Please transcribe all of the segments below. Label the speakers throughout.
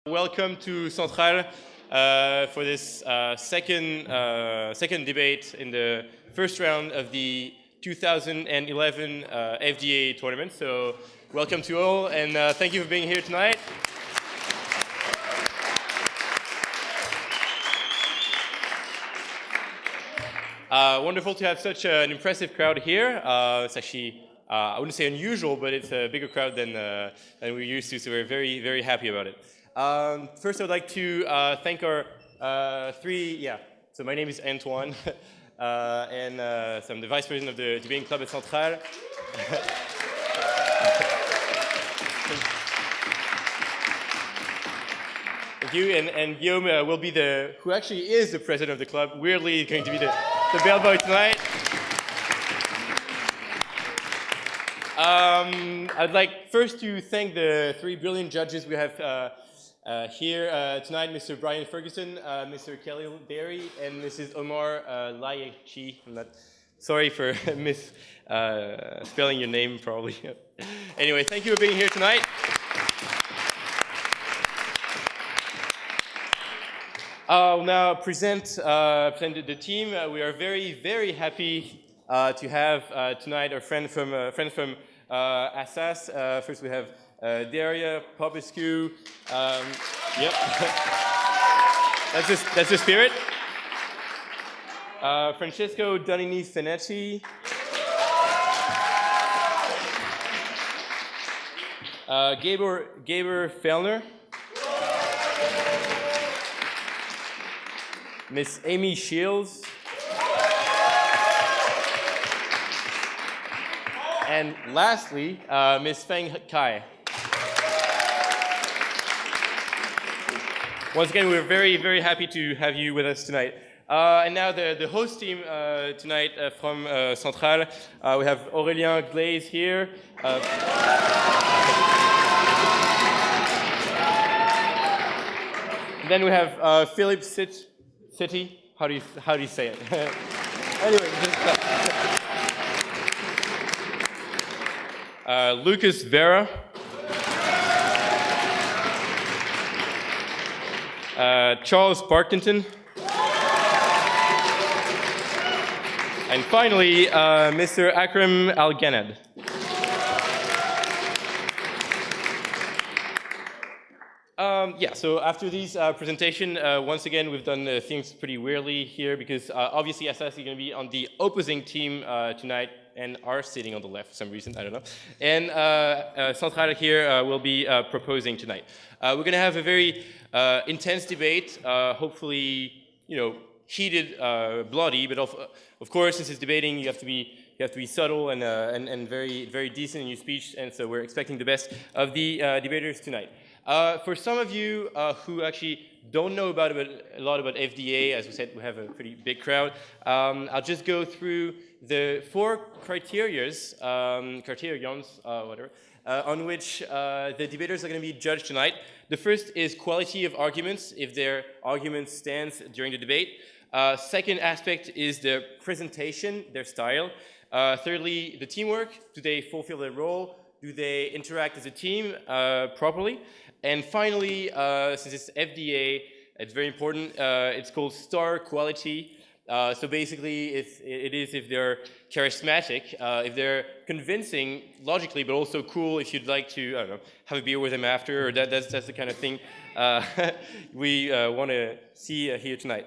Speaker 1: Welcome to Centrale for this second debate in the first round of the 2011 FDA tournament. So welcome to all, and thank you for being here tonight. Wonderful to have such an impressive crowd here. It's actually, I wouldn't say unusual, but it's a bigger crowd than we're used to, so we're very, very happy about it. First, I would like to thank our so my name is Antoine, and so I'm the Vice President of the Debating Club at Centrale. Thank you, and Guillaume will be who actually is the President of the club, weirdly going to be the bellboy tonight. I'd like first to thank the three brilliant judges we have here tonight, Mr. Brian Ferguson, Mr. Kelly Berry, and Mrs. Omar Layechi. I'm not sorry for spelling your name, probably. Anyway, thank you for being here tonight. I'll now present the team. We are very, very happy to have tonight our friends from Assas. First, we have Daria Popescu. Yep, that's the spirit. Francesco Donini Ferretti. Gabor Fellner. Miss Amy Sheils. And lastly, Miss Feng Cai. Once again, we're very, very happy to have you with us tonight. And now the host team tonight from Centrale. We have Aurélien Glaze here. Then we have Philip Sitte. How do you say it? Anyway, Lucas Verra. Charles Partington. And finally, Mr. Akram Al-Ganad. So after these presentation, once again, we've done things pretty weirdly here because obviously Assas is going to be on the opposing team tonight and are sitting on the left for some reason, I don't know. And Centrale here will be proposing tonight. We're going to have a very intense debate, hopefully, heated, bloody, but of course, since it's debating, you have to be subtle and very, very decent in your speech, and so we're expecting the best of the debaters tonight. For some of you who actually don't know a lot about FDA, as we said, we have a pretty big crowd. I'll just go through the four criterions, on which the debaters are going to be judged tonight. The first is quality of arguments, if their argument stands during the debate. Second aspect is their presentation, their style. Thirdly, the teamwork. Do they fulfill their role? Do they interact as a team properly? And finally, since it's FDA, it's very important. It's called star quality. So basically, if they're charismatic, if they're convincing logically, but also cool if you'd like to, I don't know, have a beer with them after, or that's the kind of thing we want to see here tonight.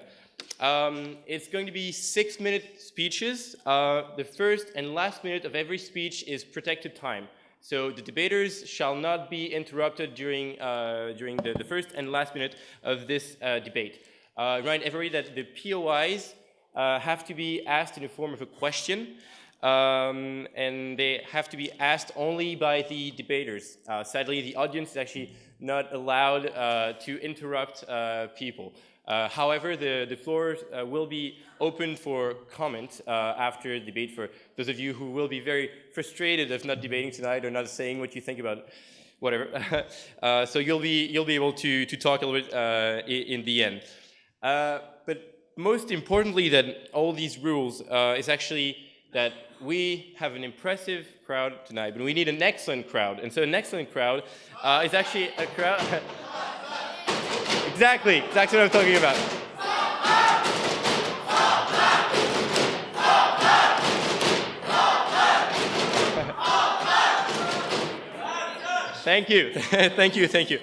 Speaker 1: It's going to be 6-minute speeches. The first and last minute of every speech is protected time. So the debaters shall not be interrupted during the first and last minute of this debate. Remind everybody that the POIs have to be asked in the form of a question, and they have to be asked only by the debaters. Sadly, the audience is actually not allowed to interrupt people. However, the floor will be open for comment after the debate for those of you who will be very frustrated of not debating tonight or not saying what you think about whatever. So you'll be able to talk a little bit in the end. But most importantly than all these rules is actually that we have an impressive crowd tonight, but we need an excellent crowd. And so an excellent crowd is actually a crowd... Exactly what I'm talking about. Thank you. Thank you.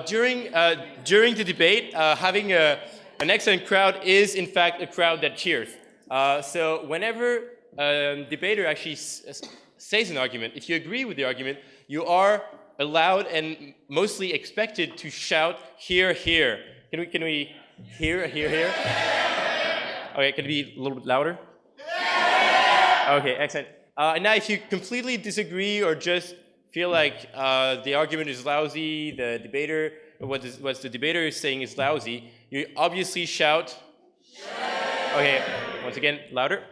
Speaker 1: During the debate, having an excellent crowd is in fact a crowd that cheers. So whenever a debater actually says an argument, if you agree with the argument, you are allowed and mostly expected to shout, "Hear, hear." Can we hear, hear, hear? Okay, can it be a little bit louder? Okay, excellent. And now if you completely disagree or just feel like the argument is lousy, the debater, what the debater is saying is lousy, you obviously shout. Okay, once again, louder.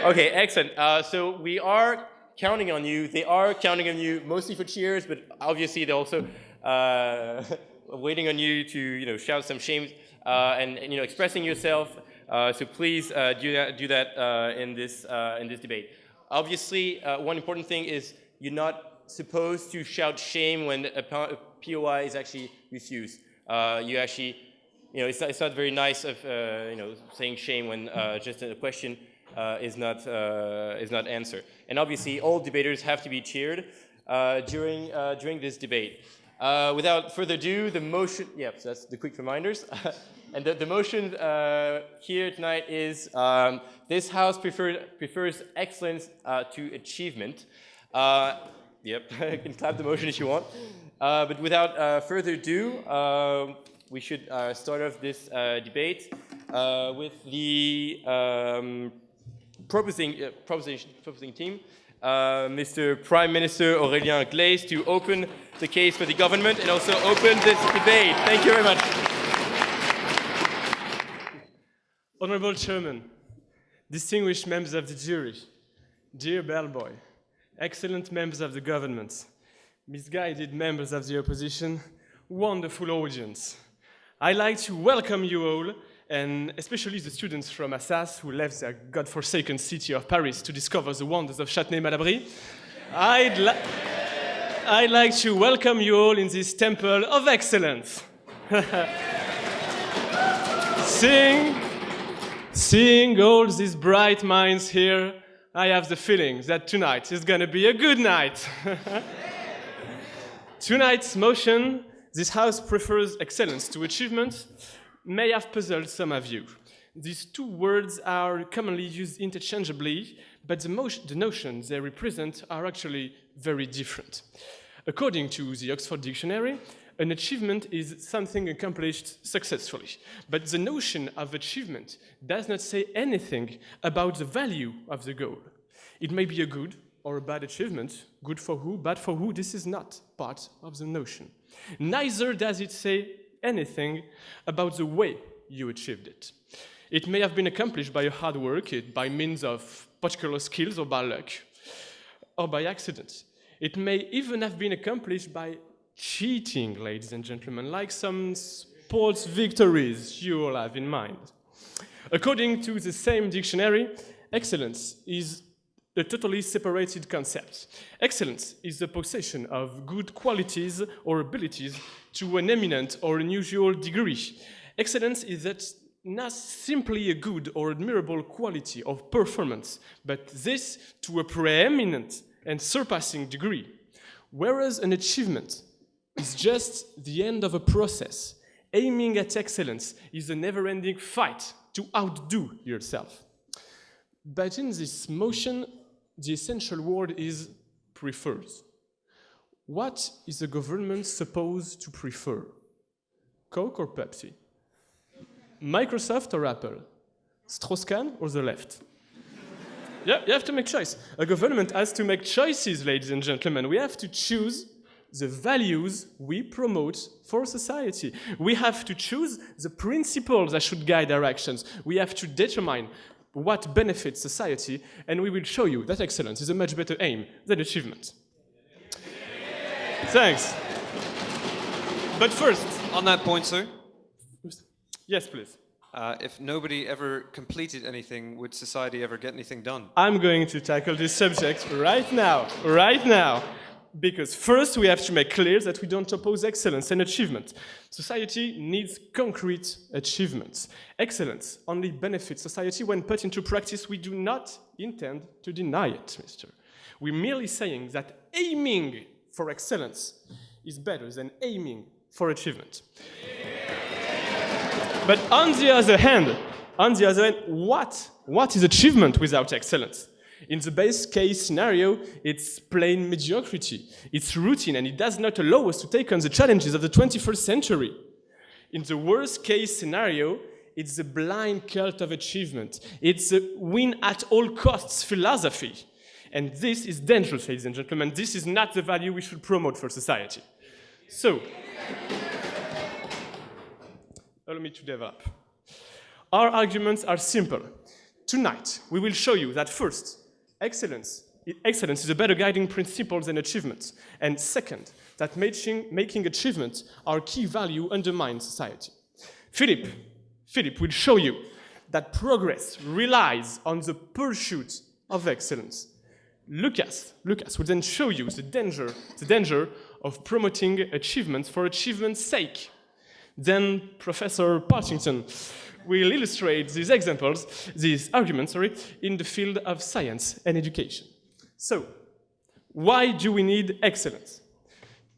Speaker 1: Okay, excellent. So we are counting on you. They are counting on you mostly for cheers, but obviously they're also waiting on you to shout some shames and expressing yourself. So please do that in this debate. Obviously, one important thing is you're not supposed to shout shame when a POI is actually refused. You actually, it's not very nice of saying shame when just a question is not answered. And obviously, all debaters have to be cheered during this debate. Without further ado, the motion. Yeah, so that's the quick reminders. And the motion here tonight is this House prefers excellence to achievement. Yep, you can clap the motion if you want. But without further ado, we should start off this debate with the proposing team, Mr. Prime Minister Aurélien Glaise, to open the case for the government and also open this debate. Thank you very much.
Speaker 2: Honorable Chairman, distinguished members of the jury, dear bellboy, excellent members of the government, misguided members of the opposition, wonderful audience. I'd like to welcome you all, and especially the students from Assas who left their godforsaken city of Paris to discover the wonders of Châtenay-Malabry. I'd like to welcome you all in this temple of excellence. Seeing all these bright minds here, I have the feeling that tonight is going to be a good night. Tonight's motion, this House prefers excellence to achievement, may have puzzled some of you. These two words are commonly used interchangeably, but the notions they represent are actually very different. According to the Oxford Dictionary, an achievement is something accomplished successfully. But the notion of achievement does not say anything about the value of the goal. It may be a good or a bad achievement, good for who, bad for who, this is not part of the notion. Neither does it say anything about the way you achieved it. It may have been accomplished by hard work, by means of particular skills or by luck, or by accident. It may even have been accomplished by cheating, ladies and gentlemen, like some sports victories you all have in mind. According to the same dictionary, excellence is a totally separated concept. Excellence is the possession of good qualities or abilities to an eminent or unusual degree. Excellence is that not simply a good or admirable quality of performance, but this to a preeminent and surpassing degree. Whereas an achievement is just the end of a process. Aiming at excellence is a never-ending fight to outdo yourself. But in this motion, the essential word is prefers. What is the government supposed to prefer? Coke or Pepsi? Microsoft or Apple? Strauss-Kahn or the left? Yeah, you have to make choice. A government has to make choices, ladies and gentlemen. We have to choose the values we promote for society. We have to choose the principles that should guide our actions. We have to determine what benefits society, and we will show you that excellence is a much better aim than achievement. Thanks. But first...
Speaker 3: On that point, sir?
Speaker 2: Yes, please.
Speaker 3: If nobody ever completed anything, would society ever get anything done?
Speaker 2: I'm going to tackle this subject right now. Because first we have to make clear that we don't oppose excellence and achievement. Society needs concrete achievements. Excellence only benefits society when put into practice. We do not intend to deny it, mister. We're merely saying that aiming for excellence is better than aiming for achievement. But on the other hand, what is achievement without excellence? In the base case scenario, it's plain mediocrity, it's routine, and it does not allow us to take on the challenges of the 21st century. In the worst case scenario, it's the blind cult of achievement. It's a win at all costs philosophy. And this is dangerous, ladies and gentlemen. This is not the value we should promote for society. So, allow me to develop. Our arguments are simple. Tonight, we will show you that first, excellence is a better guiding principle than achievement. And second, that making achievement our key value undermines society. Philip will show you that progress relies on the pursuit of excellence. Lucas will then show you the danger of promoting achievements for achievement's sake. Then Professor Partington will illustrate these arguments, in the field of science and education. So, why do we need excellence?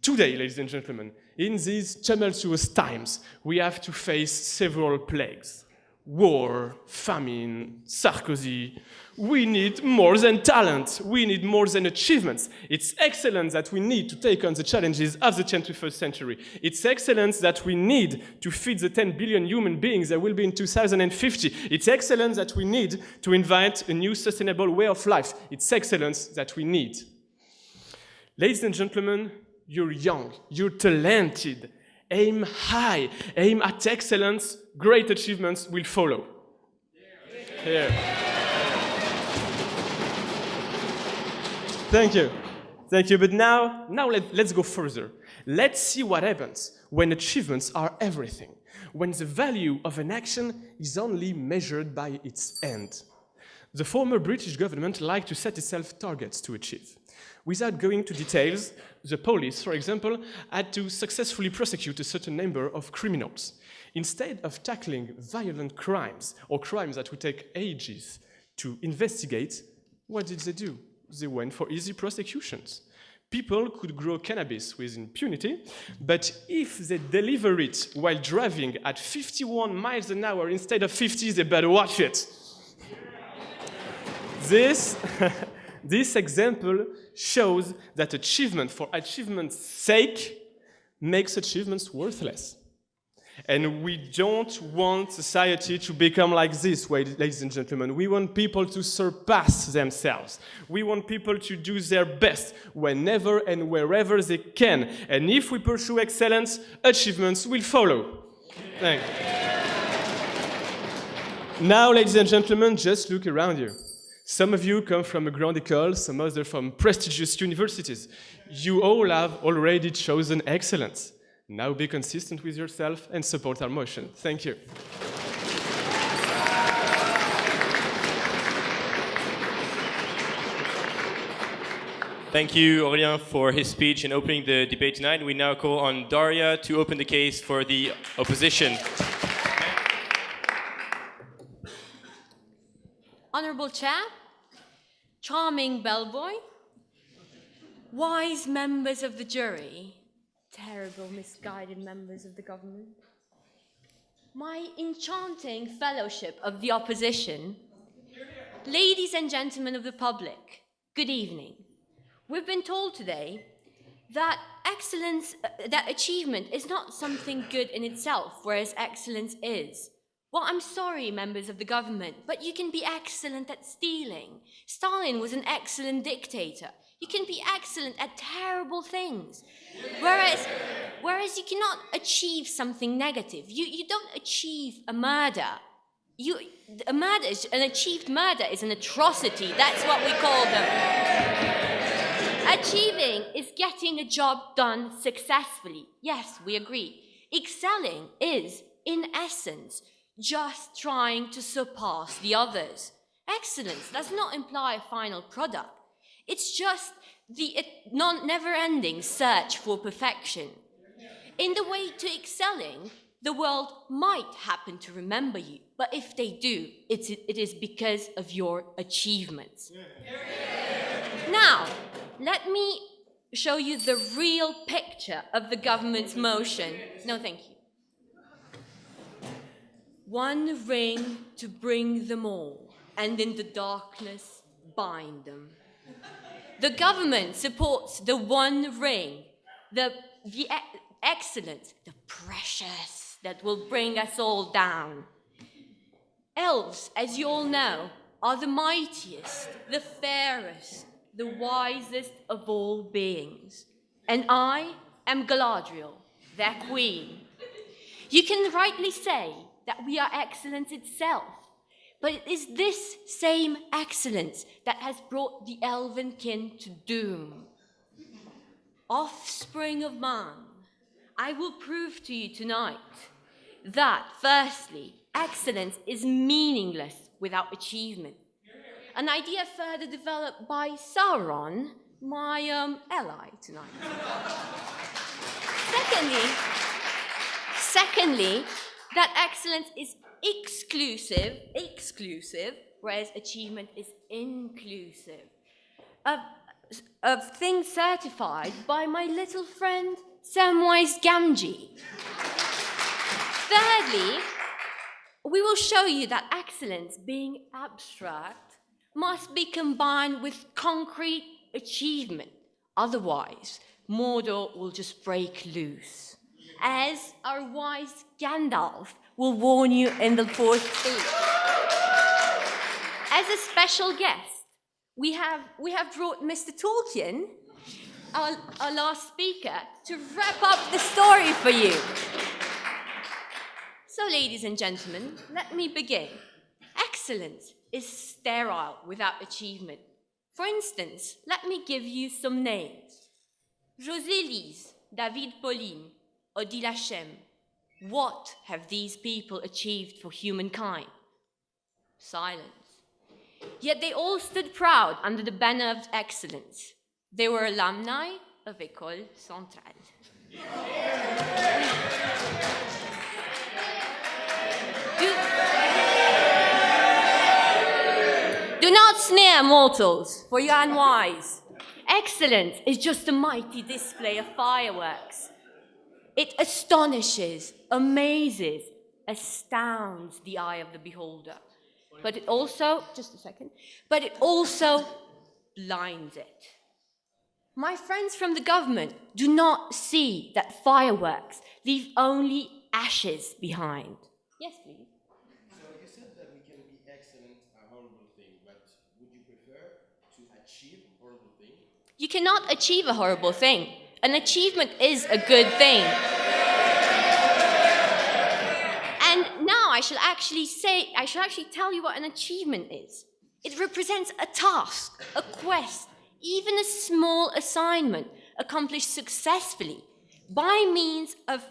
Speaker 2: Today, ladies and gentlemen, in these tumultuous times, we have to face several plagues. War, famine, Sarkozy. We need more than talent. We need more than achievements. It's excellence that we need to take on the challenges of the 21st century. It's excellence that we need to feed the 10 billion human beings there will be in 2050. It's excellence that we need to invent a new sustainable way of life. It's excellence that we need. Ladies and gentlemen, you're young, you're talented. Aim high, aim at excellence, great achievements will follow. Here. Thank you. But now let's go further. Let's see what happens when achievements are everything, when the value of an action is only measured by its end. The former British government liked to set itself targets to achieve. Without going to details, the police, for example, had to successfully prosecute a certain number of criminals. Instead of tackling violent crimes or crimes that would take ages to investigate, what did they do? They went for easy prosecutions. People could grow cannabis with impunity, but if they deliver it while driving at 51 miles an hour instead of 50, they better watch it. This example shows that achievement for achievement's sake makes achievements worthless. And we don't want society to become like this, ladies and gentlemen. We want people to surpass themselves. We want people to do their best whenever and wherever they can. And if we pursue excellence, achievements will follow. Thank you. Now, ladies and gentlemen, just look around you. Some of you come from a grande école, some others from prestigious universities. You all have already chosen excellence. Now be consistent with yourself and support our motion. Thank you.
Speaker 1: Thank you, Aurélien, for his speech and opening the debate tonight. We now call on Daria to open the case for the opposition.
Speaker 4: Honourable Chair, charming bellboy, wise members of the jury, terrible misguided members of the government, my enchanting fellowship of the opposition, ladies and gentlemen of the public, good evening. We've been told today that excellence, that achievement is not something good in itself, whereas excellence is. Well, I'm sorry, members of the government, but you can be excellent at stealing. Stalin was an excellent dictator. You can be excellent at terrible things. Whereas you cannot achieve something negative. You don't achieve a murder. An achieved murder is an atrocity. That's what we call them. Achieving is getting a job done successfully. Yes, we agree. Excelling is, in essence, just trying to surpass the others. Excellence does not imply a final product. It's just the never-ending search for perfection. In the way to excelling, the world might happen to remember you, but if they do, it is because of your achievements. Now, let me show you the real picture of the government's motion. No, thank you. One ring to bring them all, and in the darkness bind them. The government supports the one ring, the excellent, the precious that will bring us all down. Elves, as you all know, are the mightiest, the fairest, the wisest of all beings. And I am Galadriel, their queen. You can rightly say that we are excellence itself, but it is this same excellence that has brought the elven kin to doom. Offspring of man, I will prove to you tonight that, firstly, excellence is meaningless without achievement. An idea further developed by Sauron, my ally tonight. Secondly, that excellence is exclusive, whereas achievement is inclusive. Of things certified by my little friend Samwise Gamgee. Thirdly, we will show you that excellence, being abstract, must be combined with concrete achievement. Otherwise, Mordor will just break loose. As our wise Gandalf will warn you in the 4th Age. As a special guest, we have brought Mr. Tolkien, our last speaker, to wrap up the story for you. So, ladies and gentlemen, let me begin. Excellence is sterile without achievement. For instance, let me give you some names. José Lise, David Pauline, Odile Hachem. What have these people achieved for humankind? Silence. Yet they all stood proud under the banner of excellence. They were alumni of École Centrale. Do not sneer, mortals, for you are unwise. Excellence is just a mighty display of fireworks. It astonishes, amazes, astounds the eye of the beholder. But it also, but it also blinds it. My friends from the government do not see that fireworks leave only ashes behind. Yes, please.
Speaker 1: So you said that we can be excellent at a horrible thing, but would you prefer to achieve a horrible thing?
Speaker 4: You cannot achieve a horrible thing. An achievement is a good thing. And now I shall actually tell you what an achievement is. It represents a task, a quest, even a small assignment accomplished successfully by means of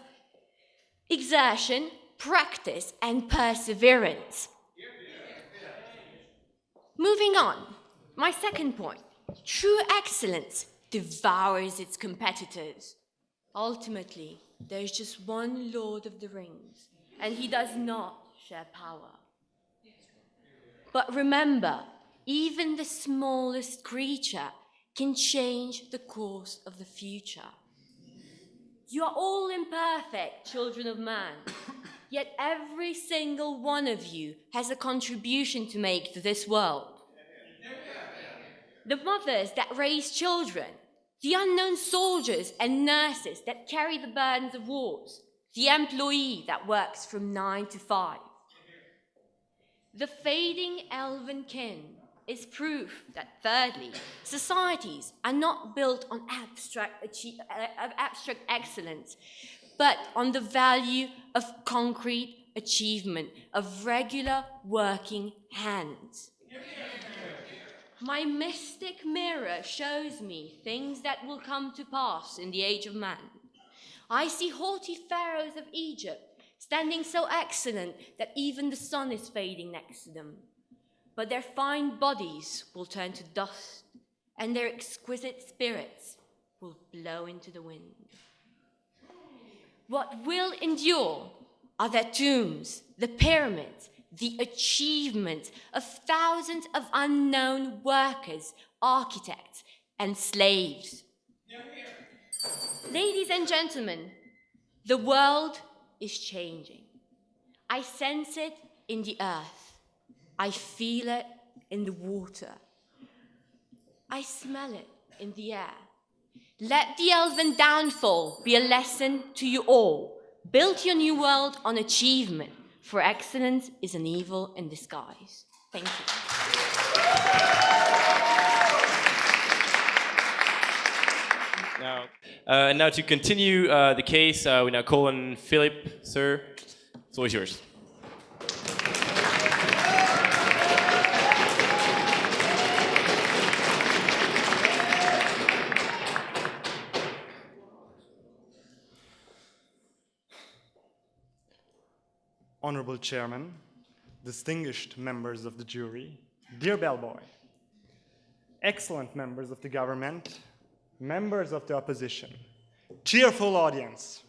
Speaker 4: exertion, practice, and perseverance. Moving on, my second point. True excellence devours its competitors. Ultimately, there is just one Lord of the Rings, and he does not share power. But remember, even the smallest creature can change the course of the future. You are all imperfect, children of man, yet every single one of you has a contribution to make to this world. The mothers that raise children, the unknown soldiers and nurses that carry the burdens of wars, the employee that works from 9 to 5. The fading elven kin is proof that, thirdly, societies are not built on abstract excellence, but on the value of concrete achievement, of regular working hands. My mystic mirror shows me things that will come to pass in the age of man. I see haughty pharaohs of Egypt standing so excellent that even the sun is fading next to them. But their fine bodies will turn to dust, and their exquisite spirits will blow into the wind. What will endure are their tombs, the pyramids, the achievements of thousands of unknown workers, architects, and slaves. Ladies and gentlemen, the world is changing. I sense it in the earth. I feel it in the water. I smell it in the air. Let the elven downfall be a lesson to you all. Build your new world on achievement, for excellence is an evil in disguise. Thank you.
Speaker 1: Now to continue the case, we now call on Philip, sir. The floor is yours.
Speaker 5: Honorable Chairman, distinguished members of the jury, dear bellboy, excellent members of the government, members of the opposition, cheerful audience.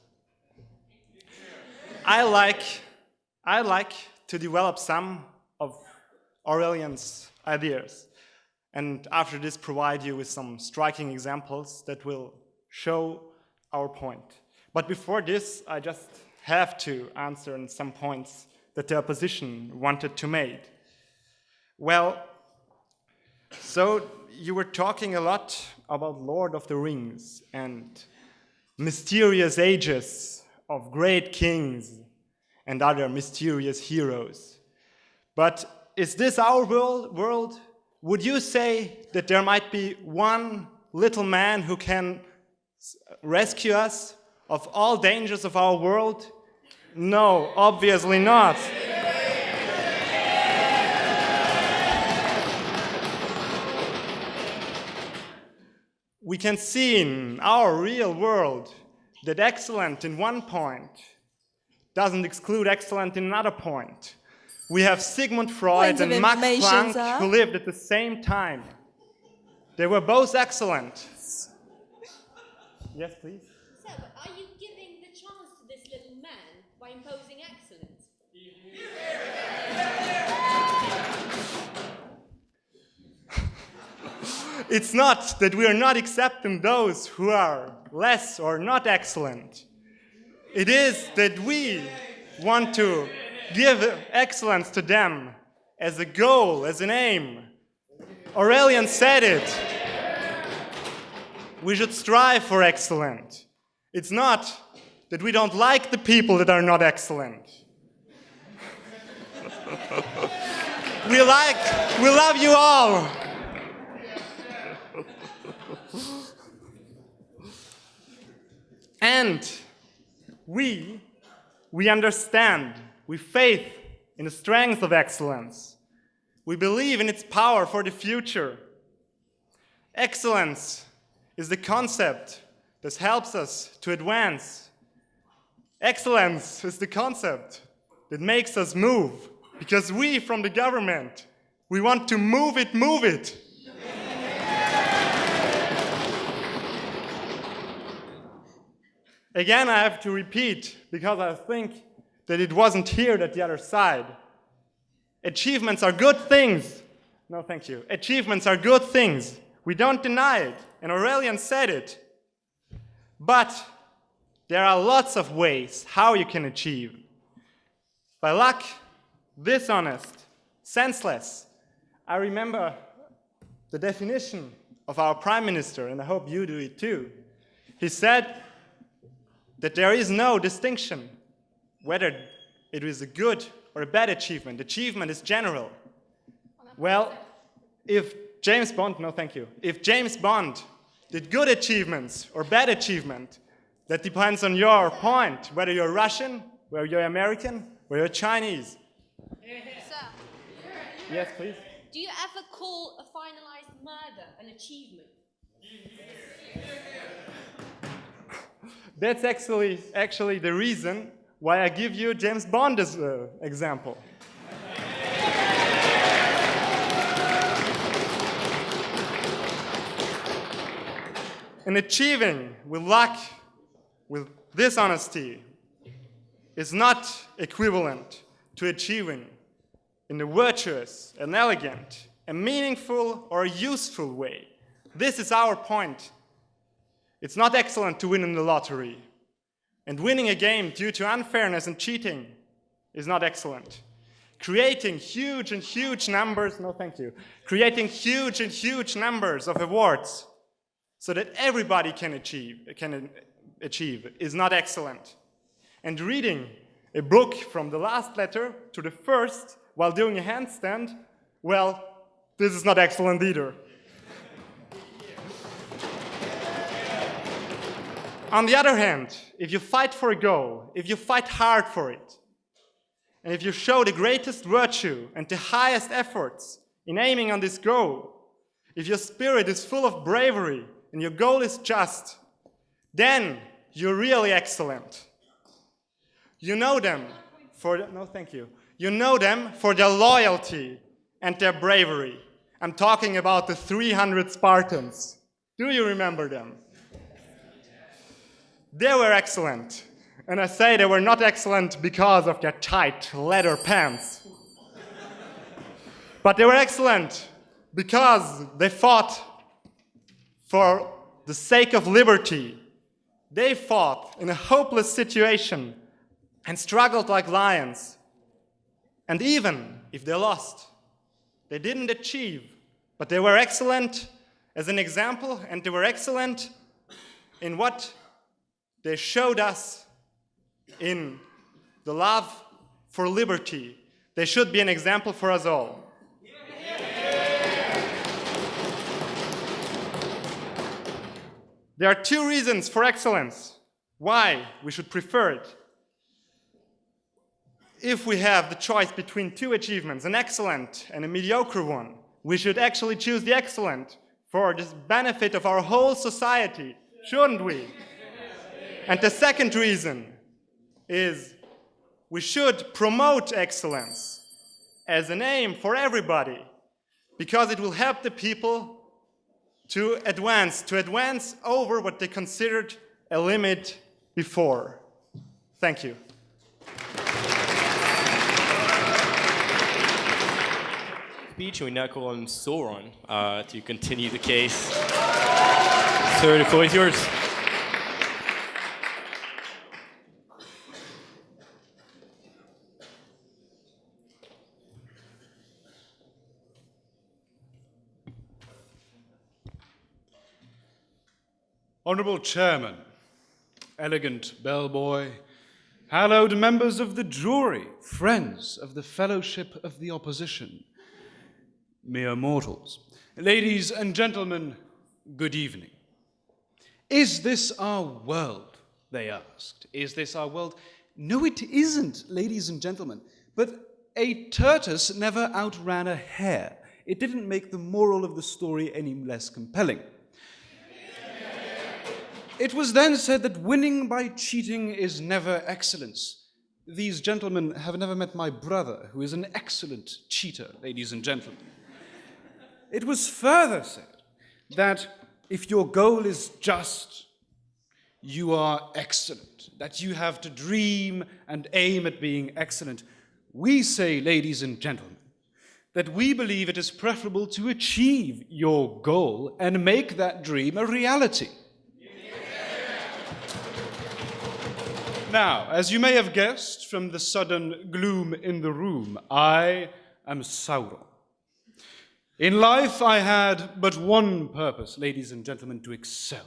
Speaker 5: I like to develop some of Aurélien's ideas, and after this provide you with some striking examples that will show our point. But before this, I just have to answer on some points that the opposition wanted to make. Well, so you were talking a lot about Lord of the Rings and mysterious ages of great kings and other mysterious heroes. But is this our world? Would you say that there might be one little man who can rescue us of all dangers of our world? No, obviously not. We can see in our real world that excellent in one point doesn't exclude excellent in another point. We have Sigmund Freud and Max Planck who lived at the same time. They were both excellent. Yes, please.
Speaker 4: So, are you giving the chance to this little man by imposing excellence?
Speaker 5: It's not that we are not accepting those who are less or not excellent. It is that we want to give excellence to them as a goal, as an aim. Aurélien said it. We should strive for excellence. It's not that we don't like the people that are not excellent. We love you all. And we understand, we faith in the strength of excellence. We believe in its power for the future. Excellence is the concept that helps us to advance. Excellence is the concept that makes us move, because we from the government, we want to move it, move it. Again, I have to repeat, because I think that it wasn't here at the other side. Achievements are good things. No, thank you. Achievements are good things. We don't deny it, and Aurélien said it. But there are lots of ways how you can achieve. By luck, dishonest, senseless. I remember the definition of our Prime Minister, and I hope you do it too. He said that there is no distinction whether it is a good or a bad achievement. Achievement is general. Well, if James Bond did good achievements or bad achievement, that depends on your point, whether you're Russian, whether you're American, whether you're Chinese.
Speaker 4: Sir,
Speaker 5: Yes, please.
Speaker 4: do you ever call a finalized murder an achievement?
Speaker 5: That's actually the reason why I give you James Bond as an example. And achieving with luck, with dishonesty, is not equivalent to achieving in a virtuous, an elegant, a meaningful, or a useful way. This is our point. It's not excellent to win in the lottery. And winning a game due to unfairness and cheating is not excellent. Creating huge and huge numbers, no thank you, creating huge and huge numbers of awards so that everybody can achieve is not excellent. And reading a book from the last letter to the first while doing a handstand, well, this is not excellent either. On the other hand, if you fight for a goal, if you fight hard for it, and if you show the greatest virtue and the highest efforts in aiming on this goal, if your spirit is full of bravery and your goal is just, then you're really excellent. You know them for You know them for their loyalty and their bravery. I'm talking about the 300 Spartans. Do you remember them? They were excellent. And I say they were not excellent because of their tight leather pants. But they were excellent because they fought for the sake of liberty. They fought in a hopeless situation and struggled like lions. And even if they lost, they didn't achieve, but they were excellent as an example, and they were excellent in what they showed us in the love for liberty. They should be an example for us all. There are two reasons for excellence why we should prefer it. If we have the choice between two achievements, an excellent and a mediocre one, we should actually choose the excellent for the benefit of our whole society, shouldn't we? And the second reason is we should promote excellence as an aim for everybody, because it will help the people to advance over what they considered a limit before. Thank you.
Speaker 1: Speech, and we now call on Sauron to continue the case. Sir, the floor is yours.
Speaker 6: Honourable Chairman, elegant bellboy, hallowed members of the jury, friends of the Fellowship of the Opposition, mere mortals, ladies and gentlemen, good evening. Is this our world? They asked. Is this our world? No, it isn't, ladies and gentlemen. But a tortoise never outran a hare. It didn't make the moral of the story any less compelling. It was then said that winning by cheating is never excellence. These gentlemen have never met my brother, who is an excellent cheater, ladies and gentlemen. It was further said that if your goal is just, you are excellent, that you have to dream and aim at being excellent. We say, ladies and gentlemen, that we believe it is preferable to achieve your goal and make that dream a reality. Now, as you may have guessed from the sudden gloom in the room, I am Sauron. In life, I had but one purpose, ladies and gentlemen, to excel.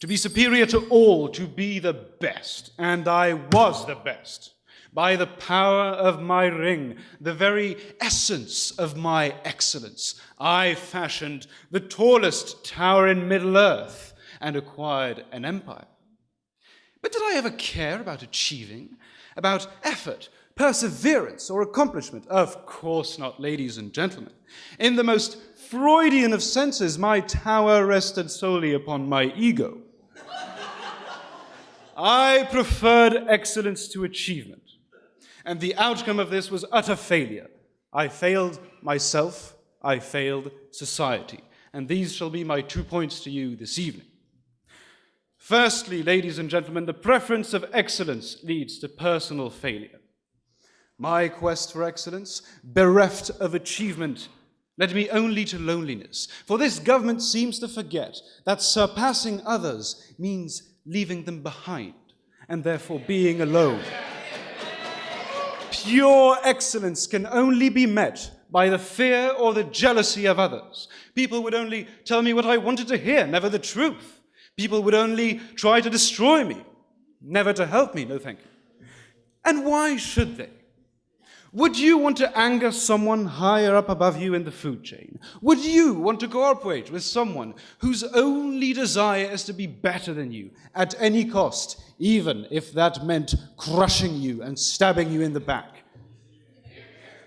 Speaker 6: To be superior to all, to be the best. And I was the best. By the power of my ring, the very essence of my excellence, I fashioned the tallest tower in Middle-earth and acquired an empire. But did I ever care about achieving, about effort, perseverance, or accomplishment? Of course not, ladies and gentlemen. In the most Freudian of senses, my tower rested solely upon my ego. I preferred excellence to achievement, and the outcome of this was utter failure. I failed myself, I failed society, and these shall be my 2 points to you this evening. Firstly, ladies and gentlemen, the preference of excellence leads to personal failure. My quest for excellence, bereft of achievement, led me only to loneliness. For this government seems to forget that surpassing others means leaving them behind, and therefore being alone. Pure excellence can only be met by the fear or the jealousy of others. People would only tell me what I wanted to hear, never the truth. People would only try to destroy me, never to help me, no thank you. And why should they? Would you want to anger someone higher up above you in the food chain? Would you want to cooperate with someone whose only desire is to be better than you at any cost, even if that meant crushing you and stabbing you in the back?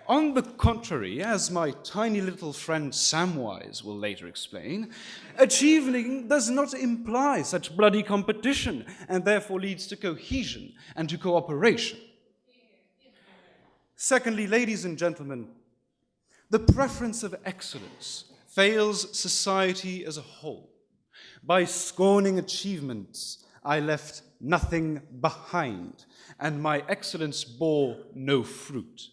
Speaker 6: On the contrary, as my tiny little friend Samwise will later explain, achieving does not imply such bloody competition and therefore leads to cohesion and to cooperation. Secondly, ladies and gentlemen, the preference of excellence fails society as a whole. By scorning achievements, I left nothing behind, and my excellence bore no fruit.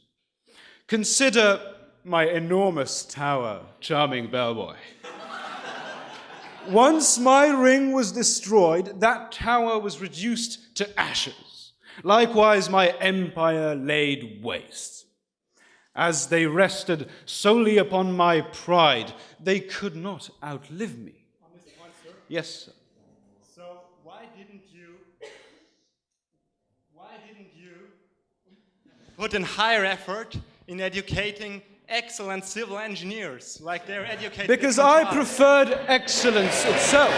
Speaker 6: Consider my enormous tower, charming bellboy. Once my ring was destroyed, that tower was reduced to ashes. Likewise, my empire laid waste. As they rested solely upon my pride, they could not outlive me. Yes, sir.
Speaker 5: So why didn't you put in higher effort in educating excellent civil engineers like they're educated?
Speaker 6: Because I preferred excellence itself.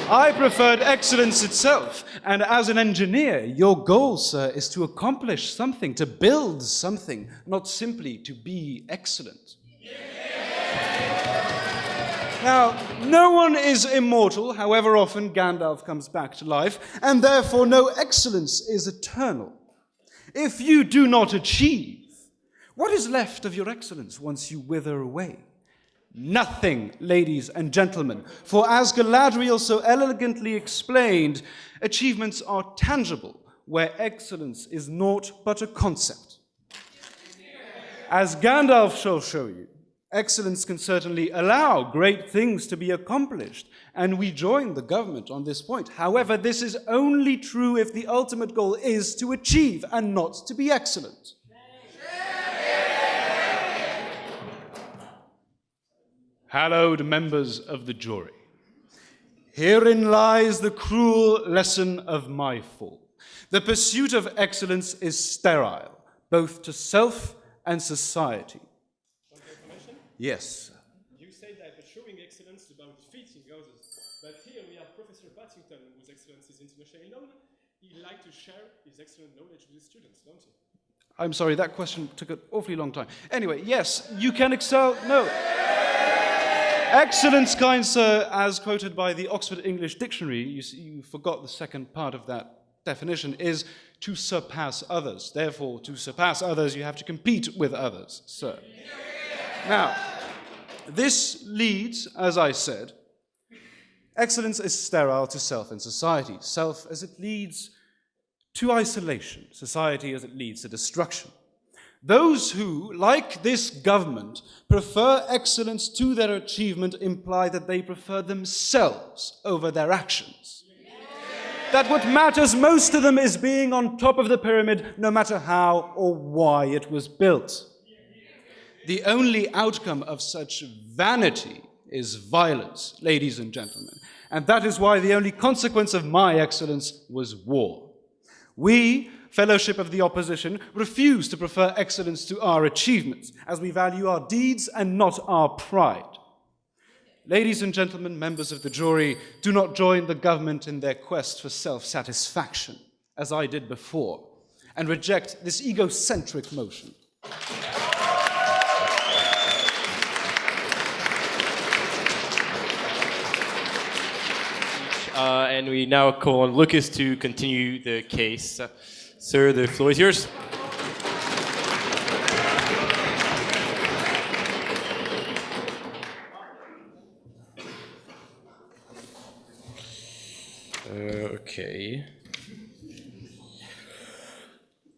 Speaker 6: I preferred excellence itself. And as an engineer, your goal, sir, is to accomplish something, to build something, not simply to be excellent. Now, no one is immortal, however often Gandalf comes back to life, and therefore no excellence is eternal. If you do not achieve, what is left of your excellence once you wither away? Nothing, ladies and gentlemen, for as Galadriel so elegantly explained, achievements are tangible, where excellence is naught but a concept. As Gandalf shall show you, excellence can certainly allow great things to be accomplished, and we join the government on this point. However, this is only true if the ultimate goal is to achieve and not to be excellent. Hallowed members of the jury, herein lies the cruel lesson of my fall. The pursuit of excellence is sterile, both to self and society. Yes.
Speaker 2: You say that showing excellence is about defeating others, but here we have Professor Partington, whose excellence is internationally known. He likes to share his excellent knowledge with his students, don't you?
Speaker 6: I'm sorry, that question took an awfully long time. Anyway, yes, you can excel. No. Excellence, kind sir, as quoted by the Oxford English Dictionary, you forgot the second part of that definition, is to surpass others. Therefore, to surpass others, you have to compete with others, sir. Now, this leads, as I said, excellence is sterile to self and society. Self as it leads to isolation, society as it leads to destruction. Those who, like this government, prefer excellence to their achievement imply that they prefer themselves over their actions. That what matters most to them is being on top of the pyramid, no matter how or why it was built. The only outcome of such vanity is violence, ladies and gentlemen. And that is why the only consequence of my excellence was war. We, Fellowship of the Opposition, refuse to prefer excellence to our achievements, as we value our deeds and not our pride. Ladies and gentlemen, members of the jury, do not join the government in their quest for self-satisfaction, as I did before, and reject this egocentric motion.
Speaker 1: And we now call on Lucas to continue the case. Sir, the floor is yours.
Speaker 7: Okay.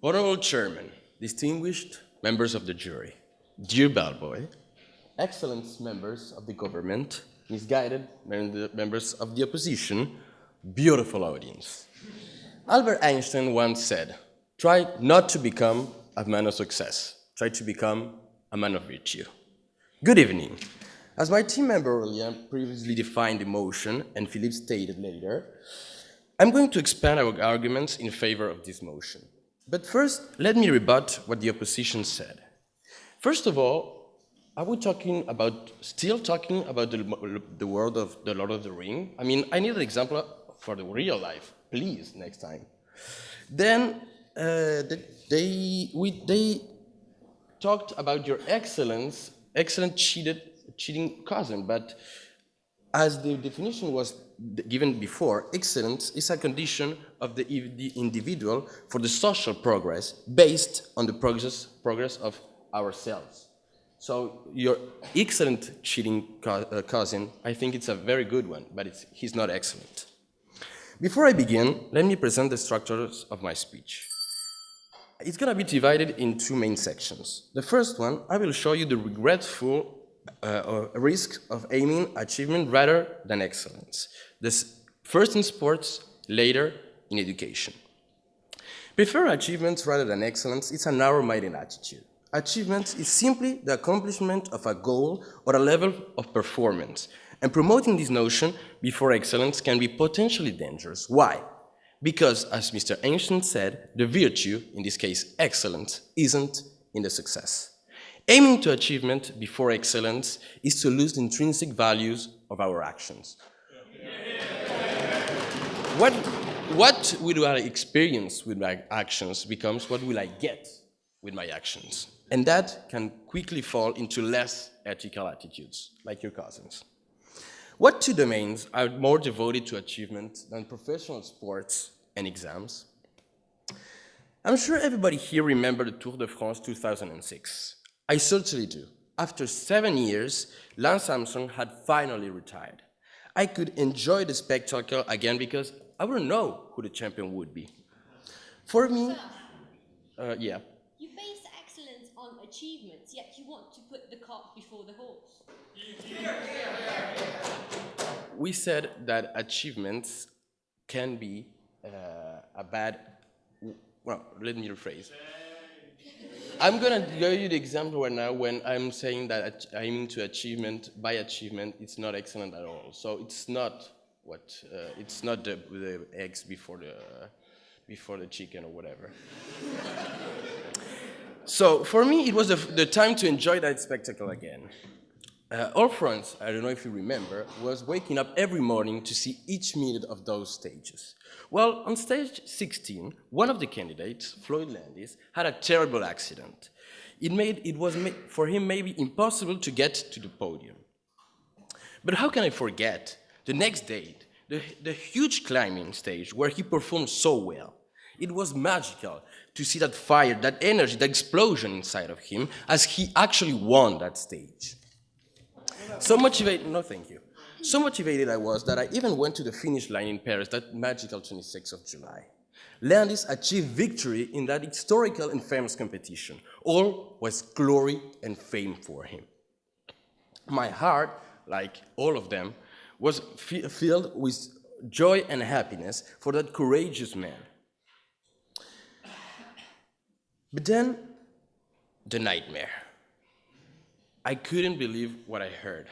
Speaker 7: Honorable Chairman, distinguished members of the jury, dear bellboy, excellent members of the government, misguided members of the opposition, beautiful audience. Albert Einstein once said, try not to become a man of success, try to become a man of virtue. Good evening. As my team member Aurélien previously defined the motion, and Philippe stated later, I'm going to expand our arguments in favor of this motion. But first, let me rebut what the opposition said. First of all, are we still talking about the world of the Lord of the Ring? I mean, I need an example for the real life, please, next time. Then they talked about your excellent cheating cousin, but as the definition was given before, excellence is a condition of the individual for the social progress based on the progress of ourselves. So your excellent cheating cousin, I think it's a very good one, but he's not excellent. Before I begin, let me present the structures of my speech. It's going to be divided in two main sections. The first one, I will show you the regretful risk of aiming achievement rather than excellence. This first in sports, later in education. Prefer achievements rather than excellence is a narrow-minded attitude. Achievement is simply the accomplishment of a goal or a level of performance, and promoting this notion before excellence can be potentially dangerous. Why? Because, as Mr. Einstein said, the virtue, in this case excellence, isn't in the success. Aiming to achievement before excellence is to lose the intrinsic values of our actions. What will I experience with my actions becomes what will I get with my actions. And that can quickly fall into less ethical attitudes, like your cousins. What two domains are more devoted to achievement than professional sports and exams? I'm sure everybody here remembers the Tour de France 2006. I certainly do. After 7 years, Lance Armstrong had finally retired. I could enjoy the spectacle again because I wouldn't know who the champion would be. For me, yeah.
Speaker 4: You base excellence on achievements, yet you want to put the cart before the horse.
Speaker 7: We said that achievements can be a bad, well, let me rephrase. I'm going to give you the example right now when I'm saying that aiming to achievement, by achievement, it's not excellent at all. So it's not it's not the eggs before the chicken or whatever. So for me, it was the time to enjoy that spectacle again. All France, I don't know if you remember, was waking up every morning to see each minute of those stages. Well, on stage 16, one of the candidates, Floyd Landis, had a terrible accident. It was for him maybe impossible to get to the podium. But how can I forget the next day, the huge climbing stage where he performed so well? It was magical to see that fire, that energy, that explosion inside of him as he actually won that stage. So motivated, no thank you. So motivated I was that I even went to the finish line in Paris that magical 26th of July. Landis achieved victory in that historical and famous competition. All was glory and fame for him. My heart, like all of them, was filled with joy and happiness for that courageous man. But then, the nightmare. I couldn't believe what I heard.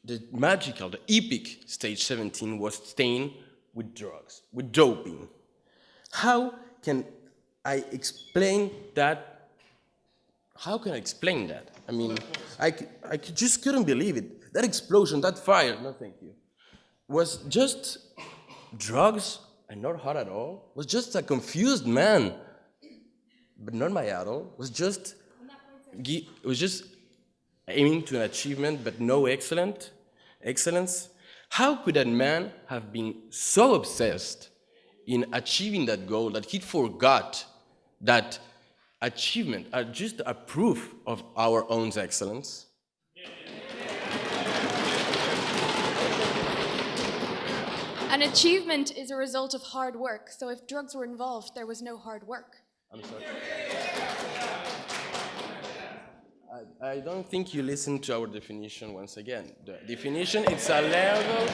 Speaker 7: The magical, the epic stage 17 was stained with drugs, with doping. How can I explain that? How can I explain that? I mean, I just couldn't believe it. That explosion, that fire, no thank you, was just drugs and not hot at all. Was just a confused man, but not my idol. Was just aiming to an achievement, but no excellence. How could that man have been so obsessed in achieving that goal that he forgot that achievement are just a proof of our own excellence?
Speaker 8: An achievement is a result of hard work, so if drugs were involved, there was no hard work.
Speaker 7: I'm sorry. I don't think you listened to our definition once again. The definition, it's a level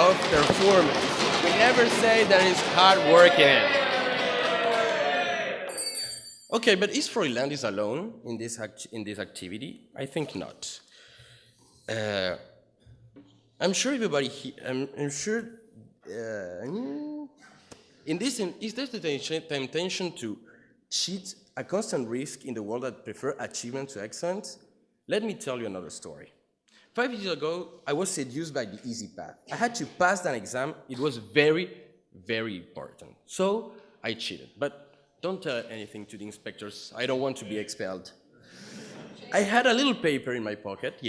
Speaker 7: of performance. We never say there is hard work in it. Okay, but is Froiland alone in this activity? I think not. I'm sure everybody I'm sure is there the temptation to cheat a constant risk in the world that prefer achievement to excellence? Let me tell you another story. 5 years ago, I was seduced by the easy path. I had to pass an exam. It was very, very important. So I cheated. But don't tell anything to the inspectors. I don't want to be expelled. I had a little paper in my pocket,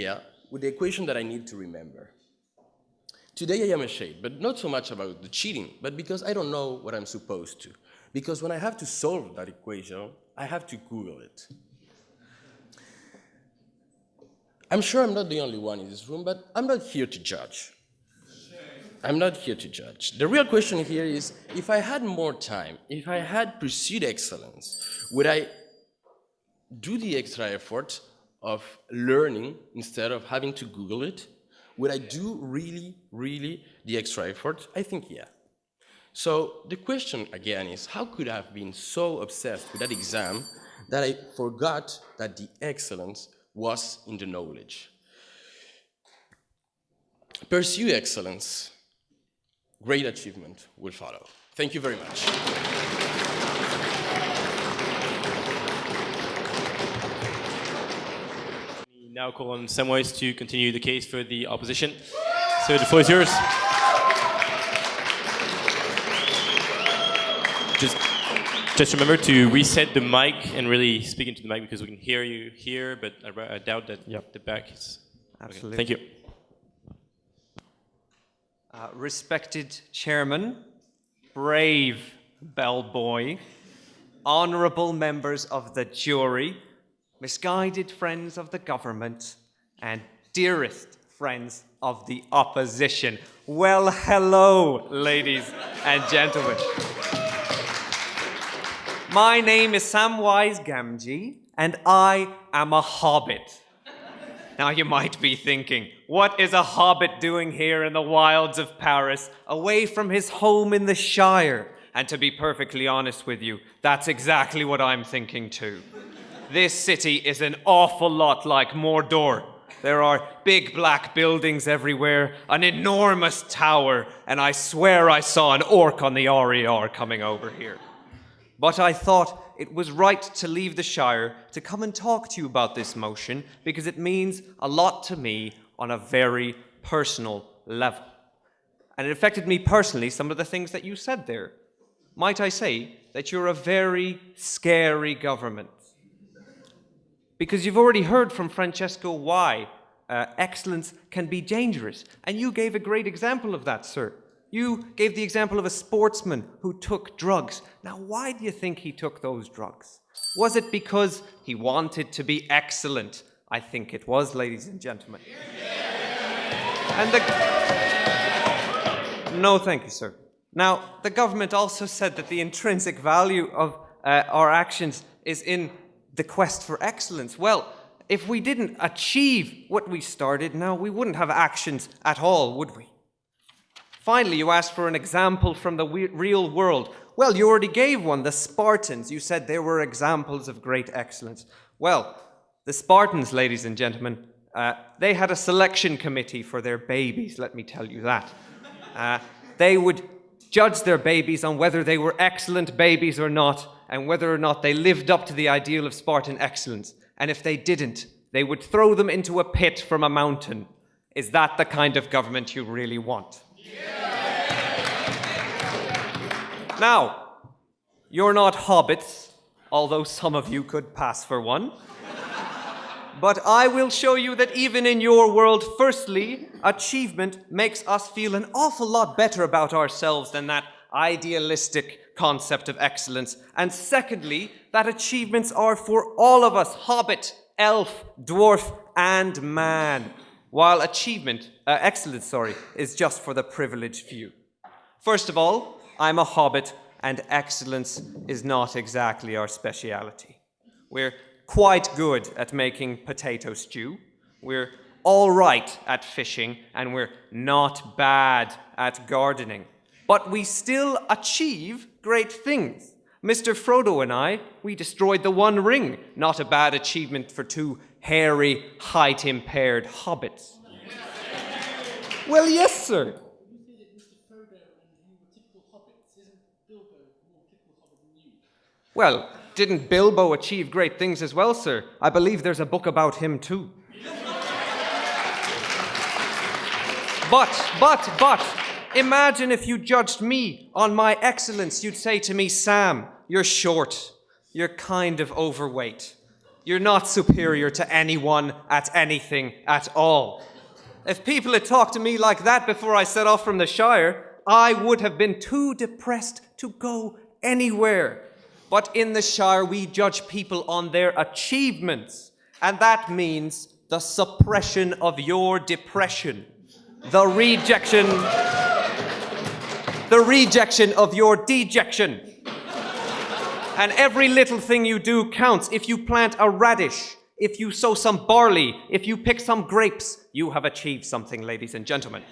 Speaker 7: with the equation that I need to remember. Today I am ashamed, but not so much about the cheating, but because I don't know what I'm supposed to. Because when I have to solve that equation, I have to Google it. I'm sure I'm not the only one in this room, but I'm not here to judge. I'm not here to judge. The real question here is, if I had more time, if I had pursued excellence, would I do the extra effort of learning instead of having to Google it? Would I do really, really the extra effort? I think yeah. So the question again is, how could I have been so obsessed with that exam that I forgot that the excellence was in the knowledge? Pursue excellence. Great achievement will follow. Thank you very much.
Speaker 1: We now call on Samwise to continue the case for the opposition. So the floor is yours. Just remember to reset the mic and really speak into the mic because we can hear you here, but I doubt that the back is...
Speaker 9: Absolutely.
Speaker 1: Okay. Thank you.
Speaker 9: Respected Chairman, brave bellboy, honourable members of the jury, misguided friends of the government, and dearest friends of the opposition. Well, hello, ladies and gentlemen. My name is Samwise Gamgee, and I am a hobbit. Now you might be thinking, what is a hobbit doing here in the wilds of Paris, away from his home in the Shire? And to be perfectly honest with you, that's exactly what I'm thinking too. This city is an awful lot like Mordor. There are big black buildings everywhere, an enormous tower, and I swear I saw an orc on the RER coming over here. But I thought it was right to leave the Shire to come and talk to you about this motion because it means a lot to me on a very personal level. And it affected me personally, some of the things that you said there. Might I say that you're a very scary government? Because you've already heard from Francesco why excellence can be dangerous. And you gave a great example of that, sir. You gave the example of a sportsman who took drugs. Now, why do you think he took those drugs? Was it because he wanted to be excellent? I think it was, ladies and gentlemen. And no, thank you, sir. Now, the government also said that the intrinsic value of our actions is in the quest for excellence. Well, if we didn't achieve what we started, now we wouldn't have actions at all, would we? Finally, you asked for an example from the real world. Well, you already gave one, the Spartans. You said they were examples of great excellence. Well, the Spartans, ladies and gentlemen, they had a selection committee for their babies, let me tell you that. They would judge their babies on whether they were excellent babies or not, and whether or not they lived up to the ideal of Spartan excellence. And if they didn't, they would throw them into a pit from a mountain. Is that the kind of government you really want? Now, you're not hobbits, although some of you could pass for one. But I will show you that even in your world, firstly, achievement makes us feel an awful lot better about ourselves than that idealistic concept of excellence. And secondly, that achievements are for all of us, hobbit, elf, dwarf, and man, while excellence is just for the privileged few. First of all, I'm a hobbit, and excellence is not exactly our speciality. We're quite good at making potato stew. We're all right at fishing, and we're not bad at gardening. But we still achieve great things. Mr. Frodo and I, we destroyed the One Ring. Not a bad achievement for two hairy, height-impaired hobbits. Well, yes, sir. Well, didn't Bilbo achieve great things as well, sir? I believe there's a book about him, too. But, imagine if you judged me on my excellence. You'd say to me, Sam, you're short. You're kind of overweight. You're not superior to anyone at anything at all. If people had talked to me like that before I set off from the Shire, I would have been too depressed to go anywhere. But in the Shire, we judge people on their achievements. And that means the suppression of your depression. The rejection of your dejection. And every little thing you do counts. If you plant a radish, if you sow some barley, if you pick some grapes, you have achieved something, ladies and gentlemen.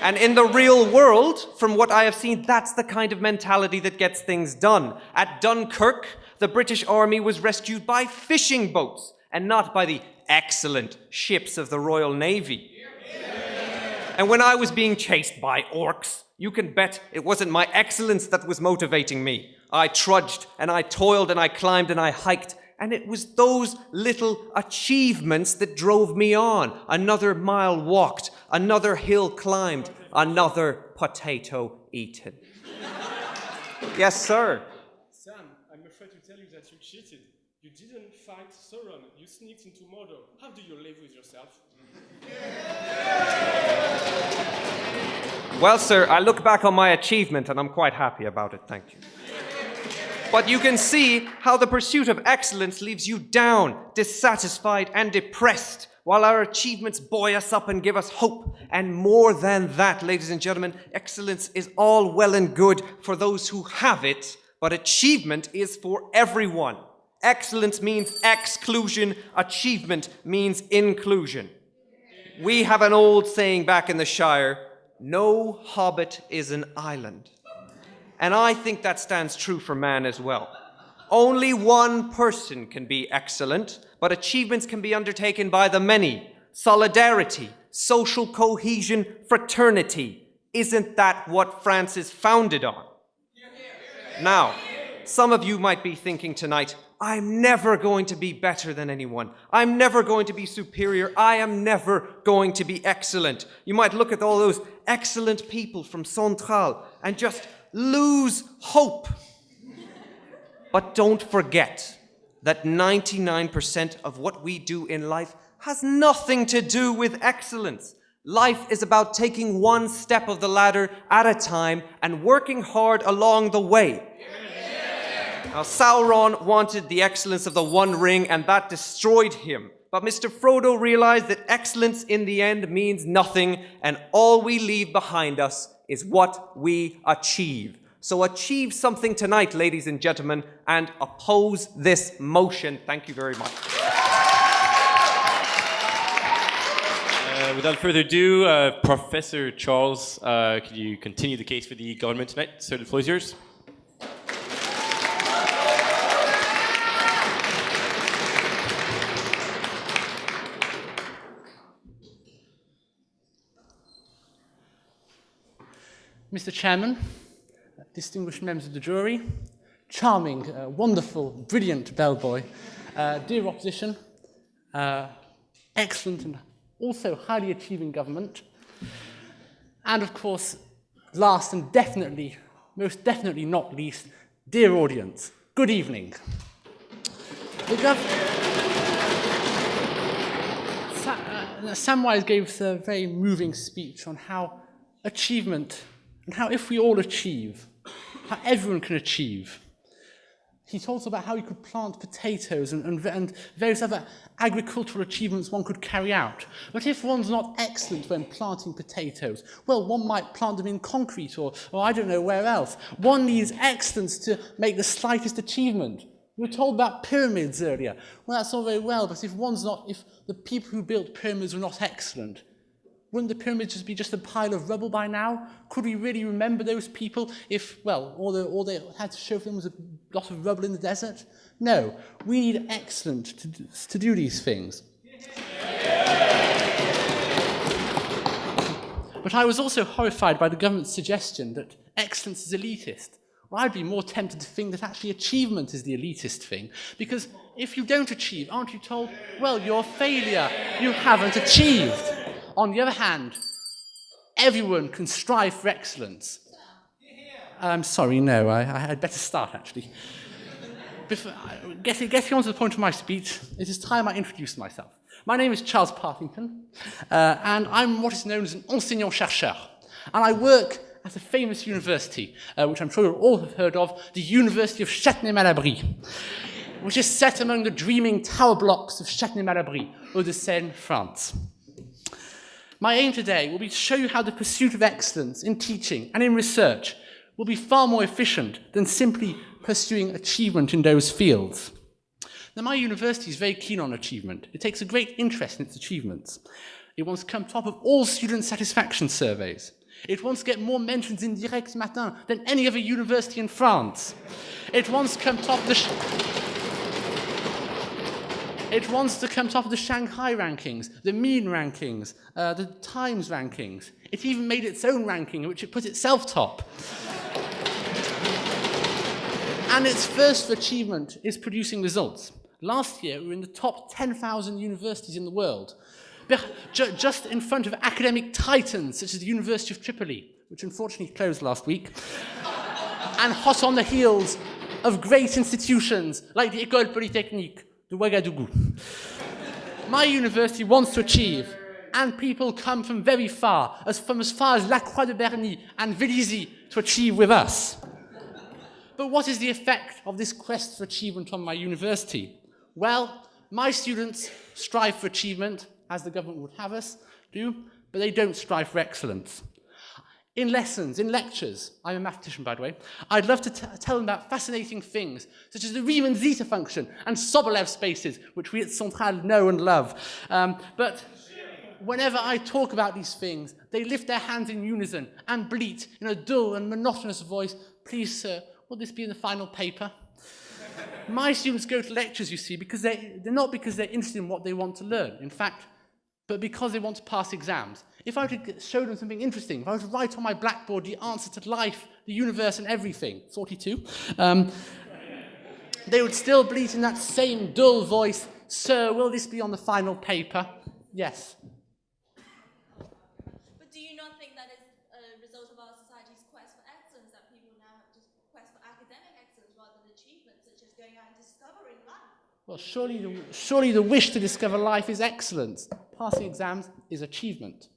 Speaker 9: And in the real world, from what I have seen, that's the kind of mentality that gets things done. At Dunkirk, the British Army was rescued by fishing boats and not by the excellent ships of the Royal Navy. And when I was being chased by orcs, you can bet it wasn't my excellence that was motivating me. I trudged and I toiled and I climbed and I hiked, and it was those little achievements that drove me on. Another mile walked, another hill climbed, another potato eaten. Yes, sir.
Speaker 2: Sam, I'm afraid to tell you that you cheated. You didn't fight Sauron. You sneaked into Mordor. How do you live with yourself?
Speaker 9: Well, sir, I look back on my achievement and I'm quite happy about it, thank you. But you can see how the pursuit of excellence leaves you down, dissatisfied and depressed, while our achievements buoy us up and give us hope. And more than that, ladies and gentlemen, excellence is all well and good for those who have it, but achievement is for everyone. Excellence means exclusion, achievement means inclusion. We have an old saying back in the Shire, no hobbit is an island. And I think that stands true for man as well. Only one person can be excellent, but achievements can be undertaken by the many. Solidarity, social cohesion, fraternity. Isn't that what France is founded on? Now, some of you might be thinking tonight, I'm never going to be better than anyone. I'm never going to be superior. I am never going to be excellent. You might look at all those excellent people from Centrale and just lose hope. But don't forget that 99% of what we do in life has nothing to do with excellence. Life is about taking one step of the ladder at a time and working hard along the way. Now, Sauron wanted the excellence of the One Ring, and that destroyed him. But Mr. Frodo realized that excellence in the end means nothing, and all we leave behind us is what we achieve. So achieve something tonight, ladies and gentlemen, and oppose this motion. Thank you very much.
Speaker 1: Without further ado, Professor Charles, could you continue the case for the government tonight? Sir, the floor is yours.
Speaker 10: Mr. Chairman, distinguished members of the jury, charming, wonderful, brilliant bellboy, dear opposition, excellent and also highly achieving government, and of course, last and definitely, most definitely not least, dear audience, good evening. Samwise gave us a very moving speech on how achievement and how if we all achieve, how everyone can achieve. He talks about how he could plant potatoes and various other agricultural achievements one could carry out. But if one's not excellent when planting potatoes, well, one might plant them in concrete or I don't know where else. One needs excellence to make the slightest achievement. We were told about pyramids earlier. Well, that's all very well, but if the people who built pyramids were not excellent, wouldn't the pyramids just be just a pile of rubble by now? Could we really remember those people if, well, all they had to show for them was a lot of rubble in the desert? No, we need excellence to do these things. But I was also horrified by the government's suggestion that excellence is elitist. Well, I'd be more tempted to think that actually achievement is the elitist thing, because if you don't achieve, aren't you told, well, you're a failure, you haven't achieved? On the other hand, everyone can strive for excellence. I'm sorry, no, I'd better start, actually. Getting on to the point of my speech, it is time I introduced myself. My name is Charles Partington, and I'm what is known as an enseignant-chercheur. And I work at a famous university, which I'm sure you all have heard of, the University of Châtenay-Malabry, which is set among the dreaming tower blocks of Châtenay-Malabry, Hauts-de-Seine, France. My aim today will be to show you how the pursuit of excellence in teaching and in research will be far more efficient than simply pursuing achievement in those fields. Now, my university is very keen on achievement. It takes a great interest in its achievements. It wants to come top of all student satisfaction surveys. It wants to get more mentions in Direct Matin than any other university in France. It wants to come top of the Shanghai rankings, the Mean rankings, the Times rankings. It even made its own ranking, in which it put itself top. And its first achievement is producing results. Last year, we were in the top 10,000 universities in the world, just in front of academic titans such as the University of Tripoli, which unfortunately closed last week, and hot on the heels of great institutions like the École Polytechnique de Ouagadougou. My university wants to achieve, and people come from very far, as far as La Croix de Berny and Vélizy to achieve with us. But what is the effect of this quest for achievement on my university? Well, my students strive for achievement, as the government would have us do, but they don't strive for excellence. In lessons, in lectures, I'm a mathematician, by the way, I'd love to tell them about fascinating things, such as the Riemann zeta function and Sobolev spaces, which we at Centrale know and love. But whenever I talk about these things, they lift their hands in unison and bleat in a dull and monotonous voice, "Please, sir, will this be in the final paper?" My students go to lectures, you see, because they're not because they're interested in what they want to learn, in fact, but because they want to pass exams. If I were to show them something interesting, if I were to write on my blackboard the answer to life, the universe, and everything, 42, they would still bleat in that same dull voice, "Sir, will this be on the final paper?" Yes.
Speaker 4: But do you not think that is a result of our society's quest for excellence, that people now have just quest for academic excellence rather than achievement, such as going out and discovering life?
Speaker 10: Well, surely the wish to discover life is excellence. Passing exams is achievement.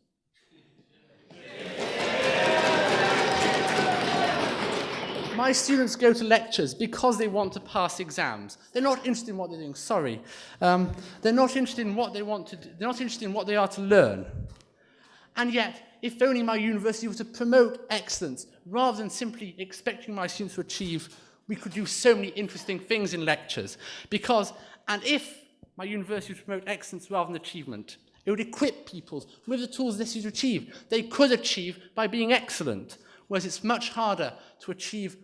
Speaker 10: My students go to lectures because they want to pass exams. They're not interested in what they're doing, sorry. They're not interested in what they want to do. They're not interested in what they are to learn. And yet, if only my university were to promote excellence, rather than simply expecting my students to achieve, we could do so many interesting things in lectures. And if my university would promote excellence rather than achievement, it would equip people with the tools necessary to achieve. They could achieve by being excellent, whereas it's much harder to achieve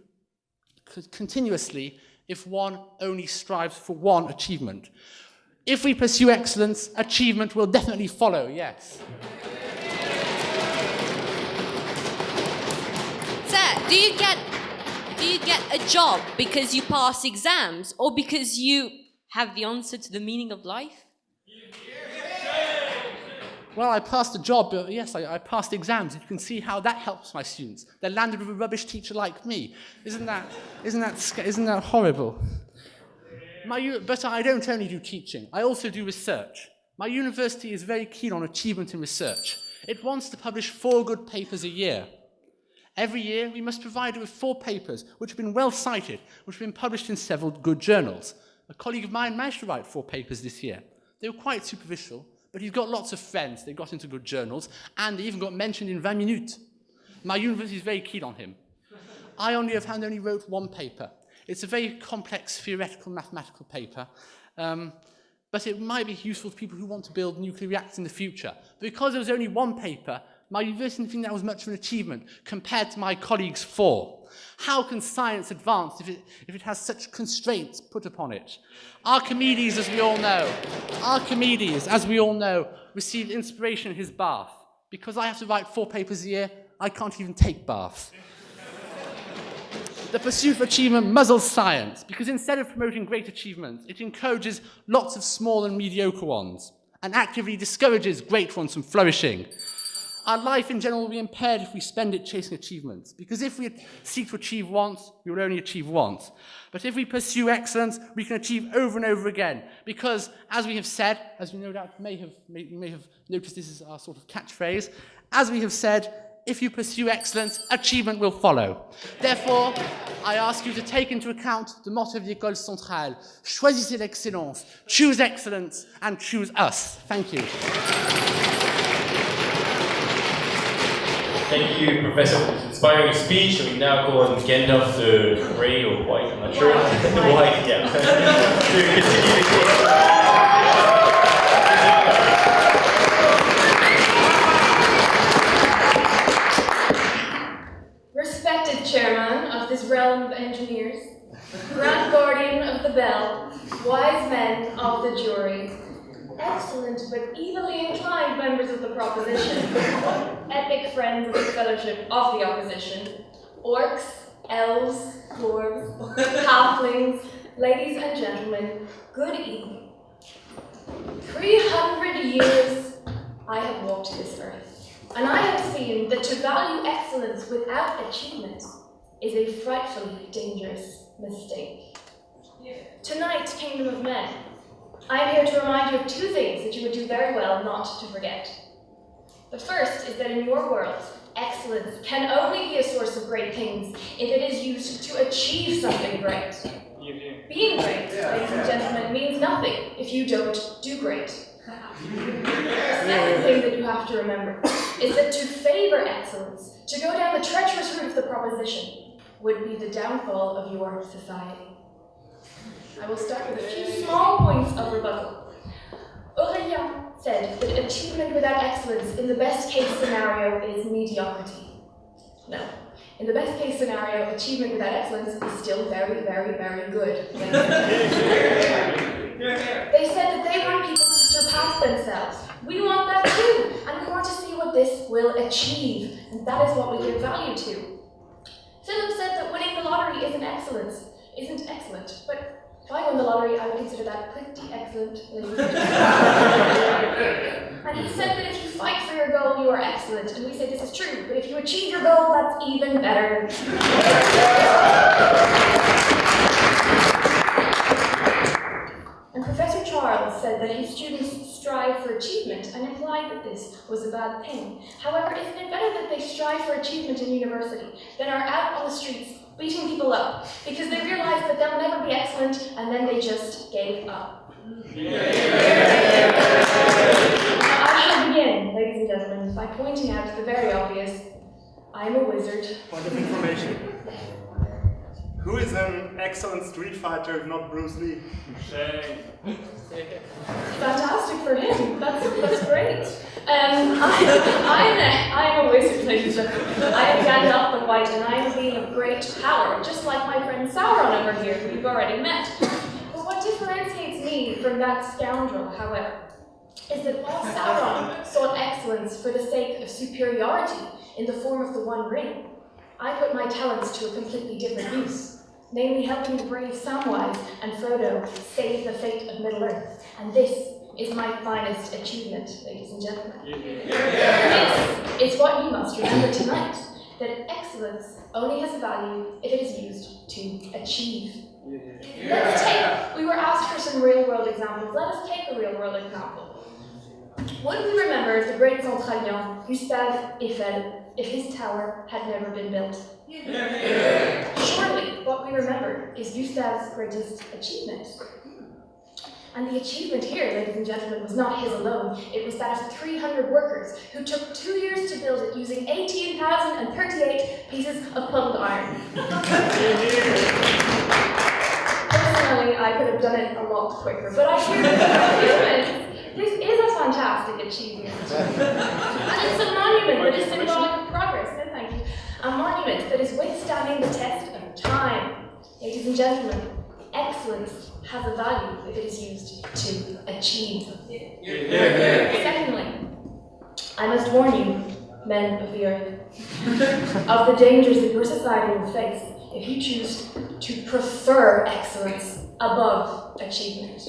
Speaker 10: continuously if one only strives for one achievement. If we pursue excellence, achievement will definitely follow, yes.
Speaker 4: Sir, do you get a job because you pass exams or because you have the answer to the meaning of life?
Speaker 10: Well, I passed a job, but yes, I passed exams. You can see how that helps my students. They landed with a rubbish teacher like me. Isn't that horrible? But I don't only do teaching. I also do research. My university is very keen on achievement in research. It wants to publish 4 good papers a year. Every year, we must provide her with 4 papers, which have been well cited, which have been published in several good journals. A colleague of mine managed to write 4 papers this year. They were quite superficial, but he's got lots of friends. They got into good journals, and they even got mentioned in 20 Minutes. My university is very keen on him. I, on the other hand, only wrote 1 paper. It's a very complex theoretical mathematical paper, but it might be useful to people who want to build nuclear reactors in the future. But because there was only 1 paper, my university didn't think that was much of an achievement compared to my colleagues' 4. How can science advance if it has such constraints put upon it? Archimedes, as we all know, received inspiration in his bath. Because I have to write 4 papers a year, I can't even take baths. The pursuit of achievement muzzles science, because instead of promoting great achievements, it encourages lots of small and mediocre ones, and actively discourages great ones from flourishing. Our life in general will be impaired if we spend it chasing achievements, because if we seek to achieve once, we will only achieve once. But if we pursue excellence, we can achieve over and over again, because, as we have said, as you no doubt you may have noticed this is our sort of catchphrase, as we have said, if you pursue excellence, achievement will follow. Therefore, I ask you to take into account the motto of the École Centrale, choisissez l'excellence, choose excellence, and choose us. Thank you.
Speaker 1: Thank you, Professor, for this inspiring speech. We now call on Gandalf the Grey or White, I'm not sure. White, yeah. To continue the case.
Speaker 11: Respected chairman of this realm of engineers, grand guardian of the bell, wise men of the jury, excellent but evilly inclined members of the proposition, epic friends of the fellowship of the opposition, orcs, elves, dwarves, halflings, ladies and gentlemen, good evening. 300 years I have walked this earth, and I have seen that to value excellence without achievement is a frightfully dangerous mistake. Tonight, Kingdom of Men, I am here to remind you of 2 things that you would do very well not to forget. The first is that in your world, excellence can only be a source of great things if it is used to achieve something great. Being great, ladies and gentlemen, means nothing if you don't do great. The second thing that you have to remember is that to favor excellence, to go down the treacherous route of the proposition, would be the downfall of your society. I will start with a few small points of rebuttal. Aurélien said that achievement without excellence in the best case scenario is mediocrity. No. In the best case scenario, achievement without excellence is still very, very, very good. They said that they want people to surpass themselves. We want that too, and we want to see what this will achieve, and that is what we give value to. Philip said that winning the lottery isn't excellent, but if I won the lottery, I would consider that pretty excellent. And he said that if you fight for your goal, you are excellent. And we say this is true, but if you achieve your goal, that's even better. And Professor Charles said that his students strive for achievement and implied that this was a bad thing. However, isn't it better that they strive for achievement in university than are out on the streets beating people up because they realize that they'll never be excellent and then they just gave up? Now, I shall begin, ladies and gentlemen, by pointing out the very obvious. I am a wizard.
Speaker 5: Point of information. Who is an excellent street fighter if not Bruce Lee?
Speaker 11: Fantastic for him. That's great. I am a wizard, ladies and gentlemen. I am Gandalf the White, and I am a being of great power, just like my friend Sauron over here, who you've already met. But what differentiates me from that scoundrel, however, is that while Sauron sought excellence for the sake of superiority in the form of the One Ring, I put my talents to a completely different use, namely helping the brave Samwise and Frodo save the fate of Middle-earth. And this is my finest achievement, ladies and gentlemen. This is what you must remember tonight, that excellence only has value if it is used to achieve. We were asked for some real-world examples. Let us take a real-world example. Would we remember the great Centralien, Gustave Eiffel, if his tower had never been built. Surely, what we remember is Gustav's greatest achievement. And the achievement here, ladies and gentlemen, was not his alone. It was that of 300 workers who took 2 years to build it using 18,038 pieces of puddled iron. Personally, I could have done it a lot quicker, but I hear that humans, this is a fantastic achievement. And it's a monument that is symbolic of progress, no thank you. A monument that is withstanding the test of time. Ladies and gentlemen, excellence has a value if it is used to achieve. Secondly, I must warn you, men of the earth, of the dangers that your society will face if you choose to prefer excellence above achievement.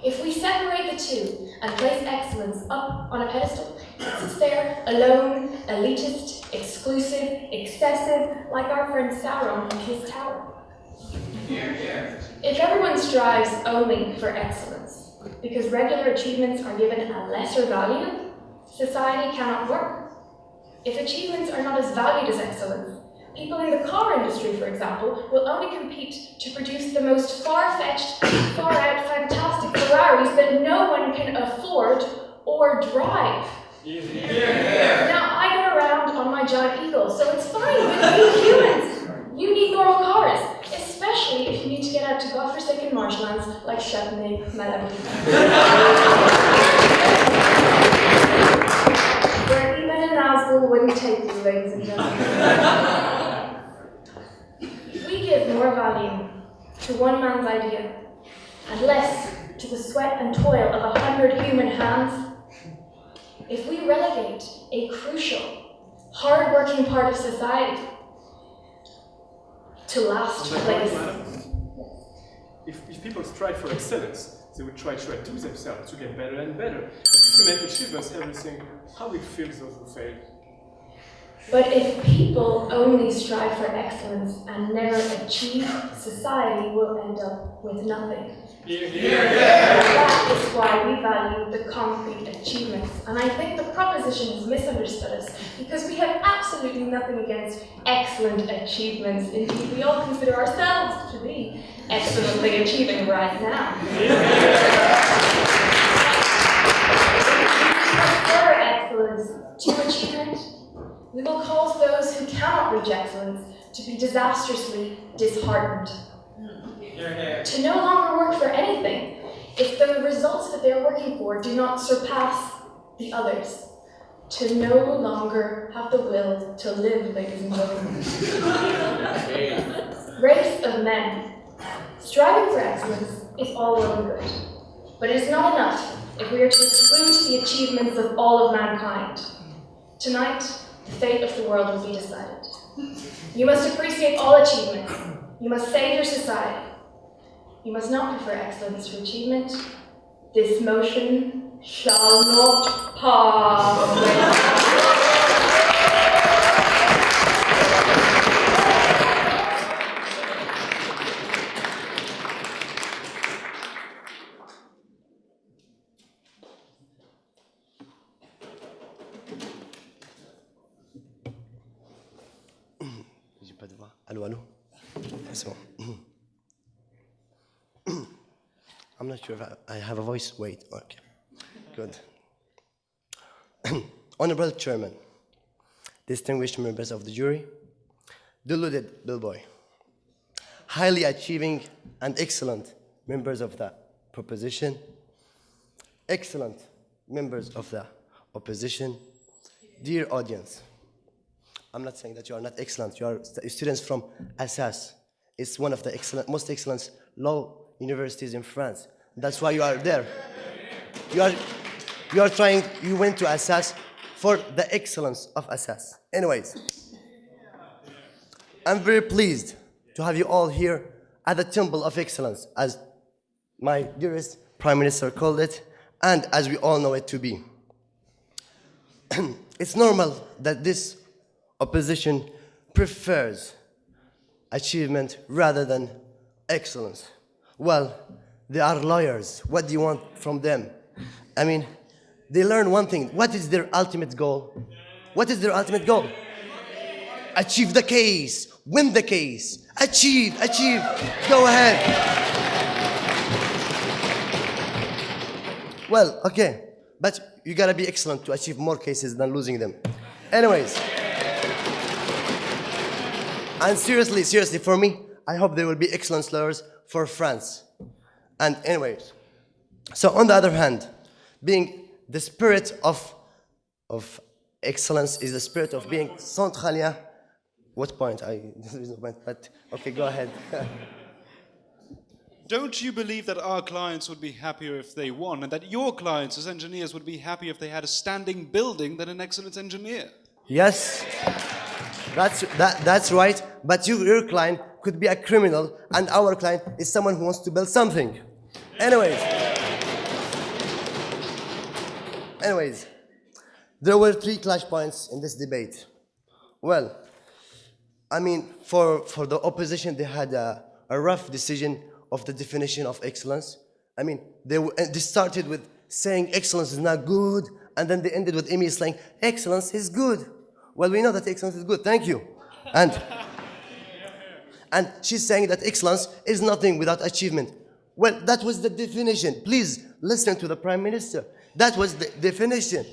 Speaker 11: If we separate the two and place excellence up on a pedestal, it sits there alone, elitist, exclusive, excessive, like our friend Sauron in his tower. If everyone strives only for excellence, because regular achievements are given a lesser value, society cannot work. If achievements are not as valued as excellence, people in the car industry, for example, will only compete to produce the most far-fetched, far-out, fantastic Ferraris that no one can afford or drive. Now, I get around on my giant eagle, so it's fine with you humans. You need normal cars, especially if you need to get out to godforsaken marshlands like Châtenay, Malabry. Where even a Nazgul wouldn't take you, ladies and gentlemen. If we give more value to one man's idea and less to the sweat and toil of 100 human hands, if we relegate a crucial, hard-working part of society to last place.
Speaker 2: If people strive for excellence, they will try to outdo themselves to get better and better. But if we make achievements everything, how will feel those who fail?
Speaker 11: But if people only strive for excellence and never achieve, society will end up with nothing. That is why we value the concrete achievements. And I think the proposition has misunderstood us because we have absolutely nothing against excellent achievements. Indeed, we all consider ourselves to be excellently achieving right now. If we prefer excellence to achievement, we will cause those who cannot reach excellence to be disastrously disheartened. To no longer work for anything if the results that they are working for do not surpass the others. To no longer have the will to live, ladies and gentlemen. Race of men. Striving for excellence is all well and good, but it is not enough if we are to exclude the achievements of all of mankind. Tonight, the fate of the world will be decided. You must appreciate all achievements. You must save your society. You must not prefer excellence to achievement. This motion shall not pass.
Speaker 12: J'ai pas de voix. Allô, allô? C'est bon. I'm not sure if I have a voice. Wait, okay. Good. Honorable Chairman, distinguished members of the jury, deluded bellboy, highly achieving and excellent members of the proposition, excellent members of the opposition, dear audience. I'm not saying that you are not excellent. You are students from Assas. It's one of the most excellent law universities in France. That's why you are there. You went to Assas for the excellence of Assas. Anyways, I'm very pleased to have you all here at the Temple of Excellence, as my dearest Prime Minister called it, and as we all know it to be. It's normal that this opposition prefers achievement rather than excellence. Well, they are lawyers. What do you want from them? I mean, they learn one thing. What is their ultimate goal? What is their ultimate goal? Achieve the case. Win the case. Achieve. Go ahead. Well, okay. But you gotta be excellent to achieve more cases than losing them. Anyways. And seriously, for me, I hope there will be excellent lawyers for France. And anyways. So on the other hand, being the spirit of excellence is the spirit of being Centrale. What point? There is no point, but okay, go ahead.
Speaker 6: Don't you believe that our clients would be happier if they won, and that your clients as engineers would be happier if they had a standing building than an excellent engineer?
Speaker 12: Yes, that's right. But your client could be a criminal, and our client is someone who wants to build something. Anyways, there were 3 clash points in this debate. Well, I mean, for the opposition, they had a rough decision of the definition of excellence. I mean, they started with saying excellence is not good, and then they ended with Amy saying excellence is good. Well, we know that excellence is good, thank you. And she's saying that excellence is nothing without achievement. Well, that was the definition. Please listen to the Prime Minister. That was the definition.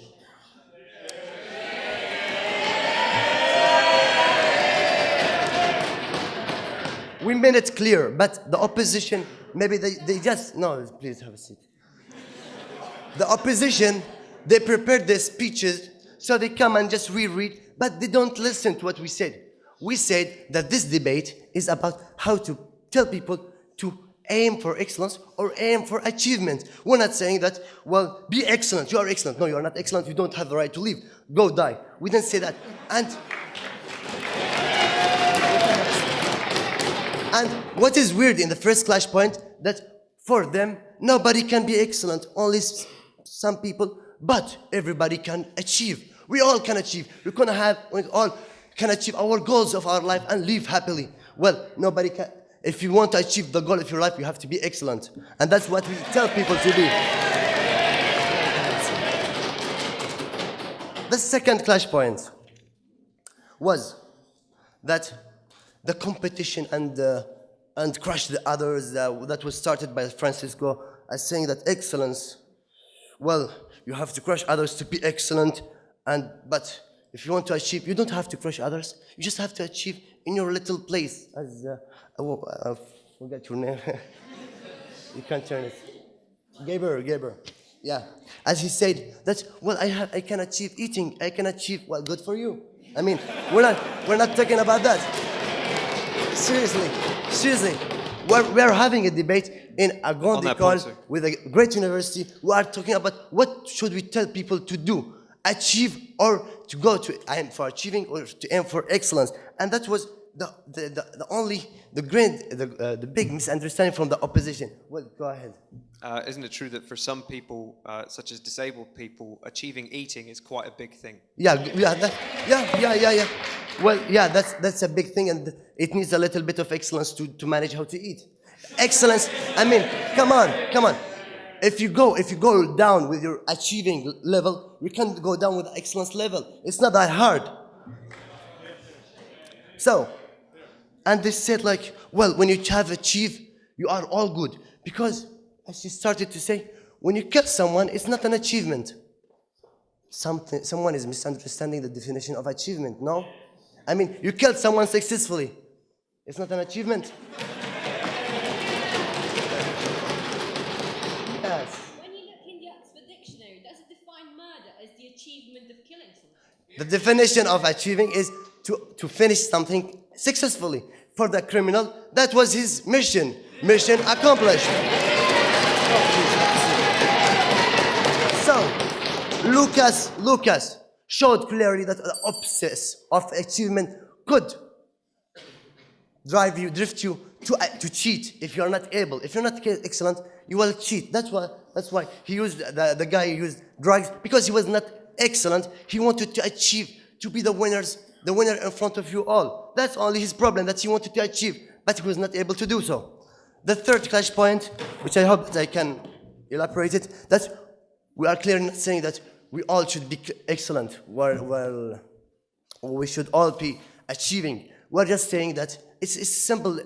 Speaker 12: We made it clear, but the opposition, maybe they just, no, please have a seat. The opposition, they prepared their speeches, so they come and just reread, but they don't listen to what we said. We said that this debate is about how to tell people to aim for excellence or aim for achievement. We're not saying that, well, be excellent, you are excellent. No, you are not excellent, you don't have the right to live. Go die. We didn't say that. And what is weird in the first clash point, that for them, nobody can be excellent, only some people, but everybody can achieve. We all can achieve. We all can achieve our goals of our life and live happily. Well, nobody can. If you want to achieve the goal of your life, you have to be excellent. And that's what we tell people to be. The second clash point was that the competition and crush the others that was started by Francesco as saying that excellence, well, you have to crush others to be excellent, but if you want to achieve, you don't have to crush others. You just have to achieve in your little place. As I forgot your name. You can't turn it. Gabor. Yeah. As he said, that well, I can achieve eating. I can achieve. Well, good for you. I mean, we're not talking about that. Seriously. We're having a debate in a grand école with a great university. We are talking about what should we tell people to do, achieve or to go to aim for achieving or to aim for excellence. And that was the big misunderstanding from the opposition. Well, go ahead.
Speaker 3: Isn't it true that for some people, such as disabled people, achieving eating is quite a big thing?
Speaker 12: Yeah. Well, yeah, that's a big thing, and it needs a little bit of excellence to manage how to eat. Excellence. I mean, come on. If you go down with your achieving level, you can go down with the excellence level. It's not that hard. So, and they said like, well, when you have achieved, you are all good. Because, as she started to say, when you kill someone, it's not an achievement. Someone is misunderstanding the definition of achievement, no? I mean, you killed someone successfully. It's not an achievement. Yes.
Speaker 4: When you look in the Oxford Dictionary, does it define murder as the achievement of killing someone?
Speaker 12: The definition of achieving is to finish something successfully. For the criminal, that was his mission. Mission accomplished. So, Lucas showed clearly that the obsess of achievement could drift you to cheat if you're not able. If you're not excellent, you will cheat. That's why he used the guy used drugs, because he was not excellent. He wanted to achieve to be the winner in front of you all. That's only his problem, that he wanted to achieve, but he was not able to do so. The third clash point, which I hope that I can elaborate it, that we are clearly saying that we all should be excellent. Well, we should all be achieving. We're just saying that it's simple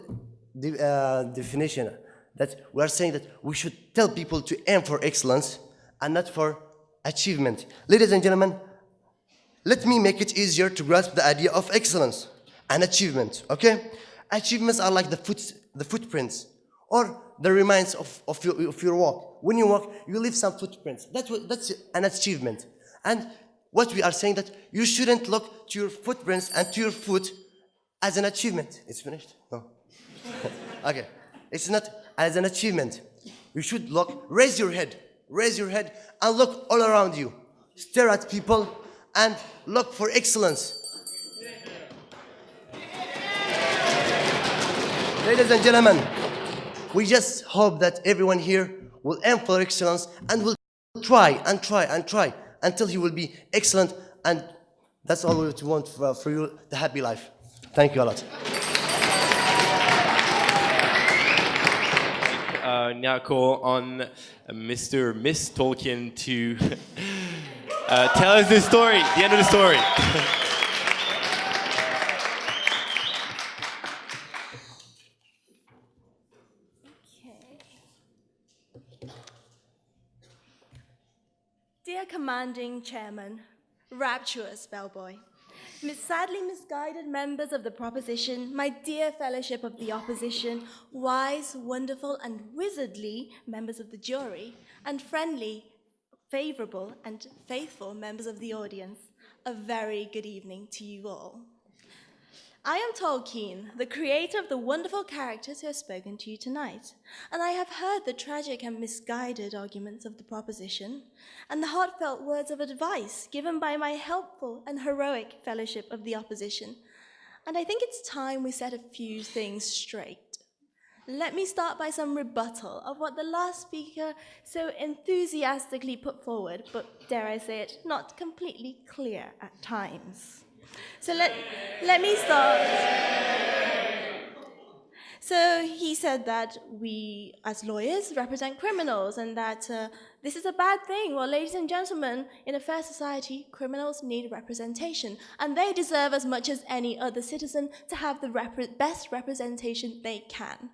Speaker 12: definition, that we're saying that we should tell people to aim for excellence and not for achievement. Ladies and gentlemen, let me make it easier to grasp the idea of excellence and achievement, okay? Achievements are like the footprints or the remains of your walk. When you walk, you leave some footprints. That's an achievement. And what we are saying that you shouldn't look to your footprints and to your foot as an achievement. It's finished? No. Okay. It's not as an achievement. You should look, raise your head and look all around you. Stare at people and look for excellence. Ladies and gentlemen, we just hope that everyone here will aim for excellence and will try until he will be excellent, and that's all we want for you, the happy life. Thank you a lot.
Speaker 1: Now call on Mr. or Miss Tolkien to tell us the story, the end of the story.
Speaker 13: Dear Commanding Chairman, rapturous bellboy, sadly misguided members of the proposition, my dear fellowship of the opposition, wise, wonderful, and wizardly members of the jury, and friendly, favorable, and faithful members of the audience, a very good evening to you all. I am Tolkien, the creator of the wonderful characters who have spoken to you tonight, and I have heard the tragic and misguided arguments of the proposition, and the heartfelt words of advice given by my helpful and heroic fellowship of the opposition, and I think it's time we set a few things straight. Let me start by some rebuttal of what the last speaker so enthusiastically put forward, but dare I say it, not completely clear at times. So let me start. So he said that we, as lawyers, represent criminals and that this is a bad thing. Well, ladies and gentlemen, in a fair society, criminals need representation, and they deserve as much as any other citizen to have the best representation they can.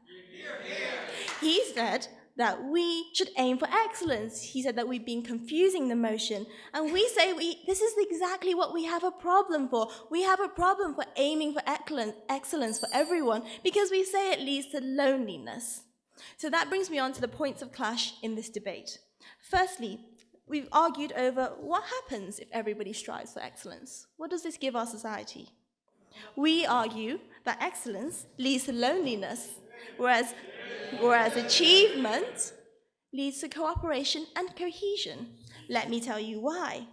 Speaker 13: He said that we should aim for excellence. He said that we've been confusing the motion, and we say this is exactly what we have a problem for. We have a problem for aiming for excellence for everyone because we say it leads to loneliness. So that brings me on to the points of clash in this debate. Firstly, we've argued over what happens if everybody strives for excellence. What does this give our society? We argue that excellence leads to loneliness, whereas achievement leads to cooperation and cohesion. Let me tell you why.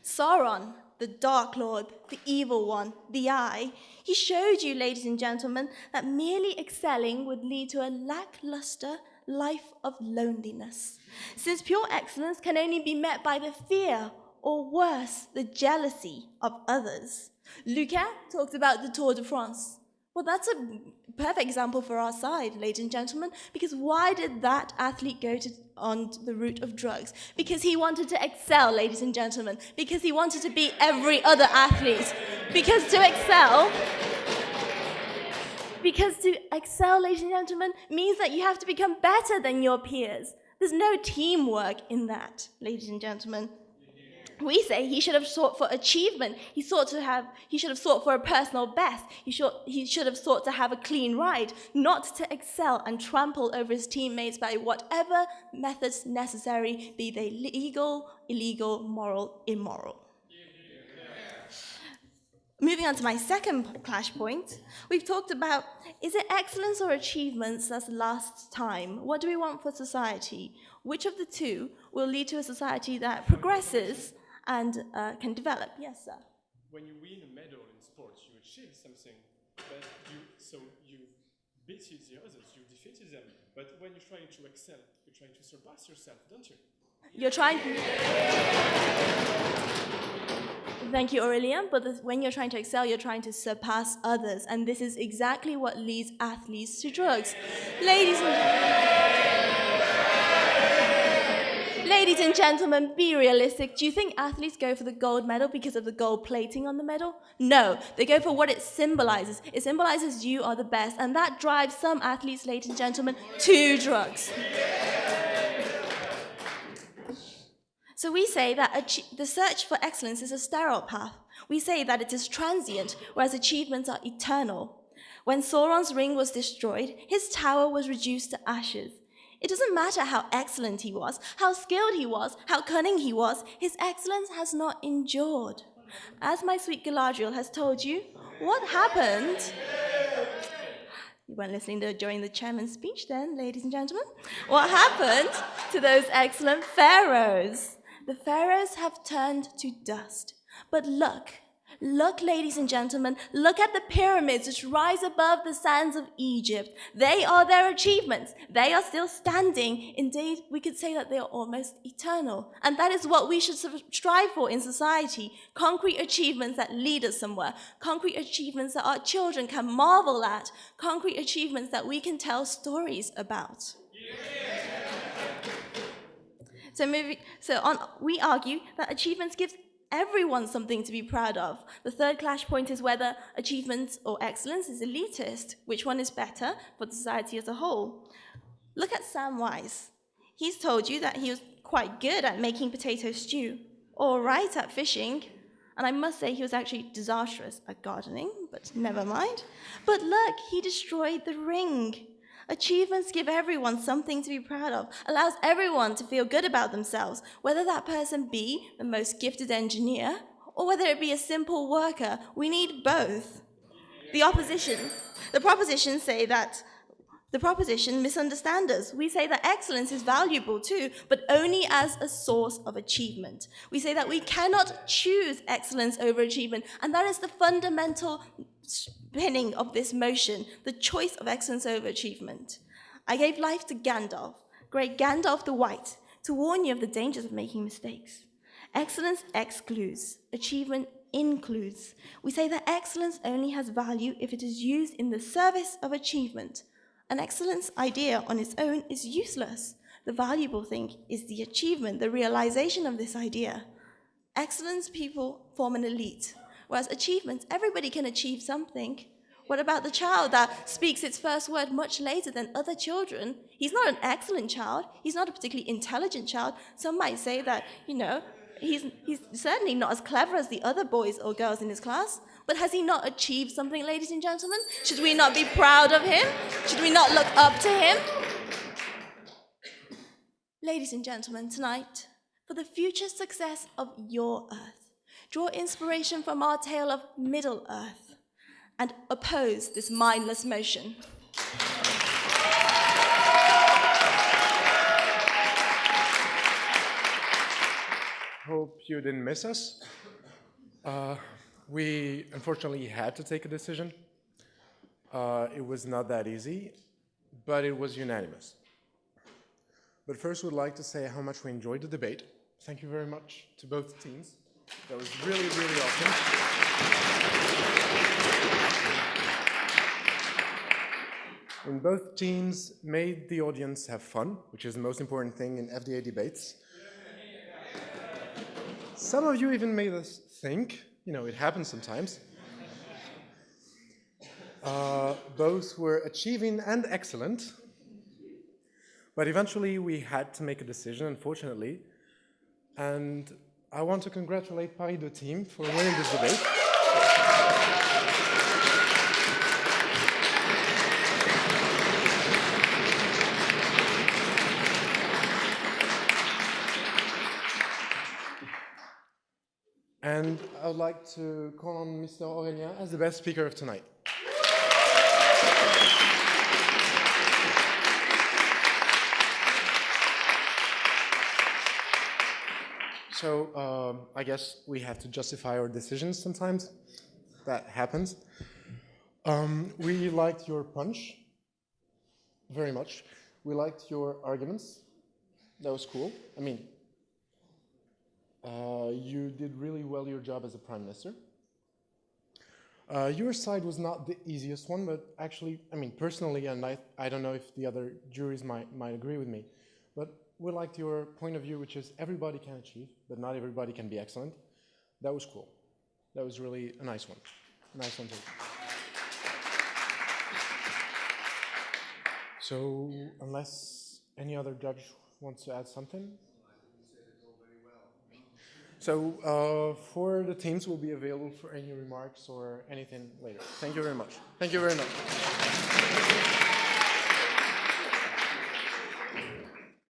Speaker 13: Sauron, the Dark Lord, the Evil One, the Eye, he showed you, ladies and gentlemen, that merely excelling would lead to a lackluster life of loneliness, since pure excellence can only be met by the fear, or worse, the jealousy of others. Lucas talked about the Tour de France. Well, that's a perfect example for our side, ladies and gentlemen, because why did that athlete go on the route of drugs? Because he wanted to excel, ladies and gentlemen, because he wanted to be every other athlete. Because to excel, ladies and gentlemen, means that you have to become better than your peers. There's no teamwork in that, ladies and gentlemen. We say he should have sought for achievement. He should have sought for a personal best. He should have sought to have a clean ride, not to excel and trample over his teammates by whatever methods necessary, be they legal, illegal, moral, immoral. Moving on to my second clash point, we've talked about, is it excellence or achievements that's last time? What do we want for society? Which of the two will lead to a society that progresses and can develop? Yes, sir.
Speaker 2: When you win a medal in sports, you achieve something, but you beated the others, you defeated them. But when you're trying to excel, you're trying to surpass yourself, don't you?
Speaker 13: Thank you, Aurélien. But when you're trying to excel, you're trying to surpass others, and this is exactly what leads athletes to Ladies and gentlemen, be realistic. Do you think athletes go for the gold medal because of the gold plating on the medal? No, they go for what it symbolizes. It symbolizes you are the best, and that drives some athletes, ladies and gentlemen, to drugs. So we say that the search for excellence is a sterile path. We say that it is transient, whereas achievements are eternal. When Sauron's ring was destroyed, his tower was reduced to ashes. It doesn't matter how excellent he was, how skilled he was, how cunning he was, his excellence has not endured. As my sweet Galadriel has told you, what happened? You weren't listening during the chairman's speech then, ladies and gentlemen. What happened to those excellent pharaohs? The pharaohs have turned to dust. But look, ladies and gentlemen, look at the pyramids which rise above the sands of Egypt. They are their achievements. They are still standing. Indeed, we could say that they are almost eternal. And that is what we should strive for in society. Concrete achievements that lead us somewhere. Concrete achievements that our children can marvel at. Concrete achievements that we can tell stories about. We argue that achievements give everyone something to be proud of. The third clash point is whether achievements or excellence is elitist. Which one is better for society as a whole? Look at Sam Wise. He's told you that he was quite good at making potato stew, all right at fishing, and I must say he was actually disastrous at gardening, but never mind. But look, he destroyed the ring. Achievements give everyone something to be proud of, allows everyone to feel good about themselves, whether that person be the most gifted engineer or whether it be a simple worker. We need both. The proposition misunderstands us. We say that excellence is valuable too, but only as a source of achievement. We say that we cannot choose excellence over achievement, and that is the fundamental spinning of this motion, the choice of excellence over achievement. I gave life to Gandalf, great Gandalf the White, to warn you of the dangers of making mistakes. Excellence excludes, achievement includes. We say that excellence only has value if it is used in the service of achievement. An excellence idea on its own is useless. The valuable thing is the achievement, the realization of this idea. Excellence people form an elite, whereas achievements, everybody can achieve something. What about the child that speaks its first word much later than other children? He's not an excellent child. He's not a particularly intelligent child. Some might say that, he's certainly not as clever as the other boys or girls in his class. But has he not achieved something, ladies and gentlemen? Should we not be proud of him? Should we not look up to him? Ladies and gentlemen, tonight, for the future success of your Earth, draw inspiration from our tale of Middle Earth and oppose this mindless motion.
Speaker 14: Hope you didn't miss us. We unfortunately had to take a decision. It was not that easy, but it was unanimous. But first, we'd like to say how much we enjoyed the debate. Thank you very much to both teams. That was really, really awesome. And both teams made the audience have fun, which is the most important thing in FDA debates. Some of you even made us think. It happens sometimes. Both were achieving and excellent. But eventually we had to make a decision, unfortunately. And I want to congratulate Paris 2 team for winning this debate. And I would like to call on Mr. Aurélien as the best speaker of tonight. So I guess we have to justify our decisions sometimes. That happens. We liked your punch very much. We liked your arguments. That was cool. You did really well your job as a prime minister. Your side was not the easiest one, but actually, personally, and I don't know if the other juries might agree with me, but we liked your point of view, which is everybody can achieve, but not everybody can be excellent. That was cool. That was really a nice one. Nice one too. So, unless any other judge wants to add something? So, for the teams, we'll be available for any remarks or anything later. Thank you very much. Thank you very much.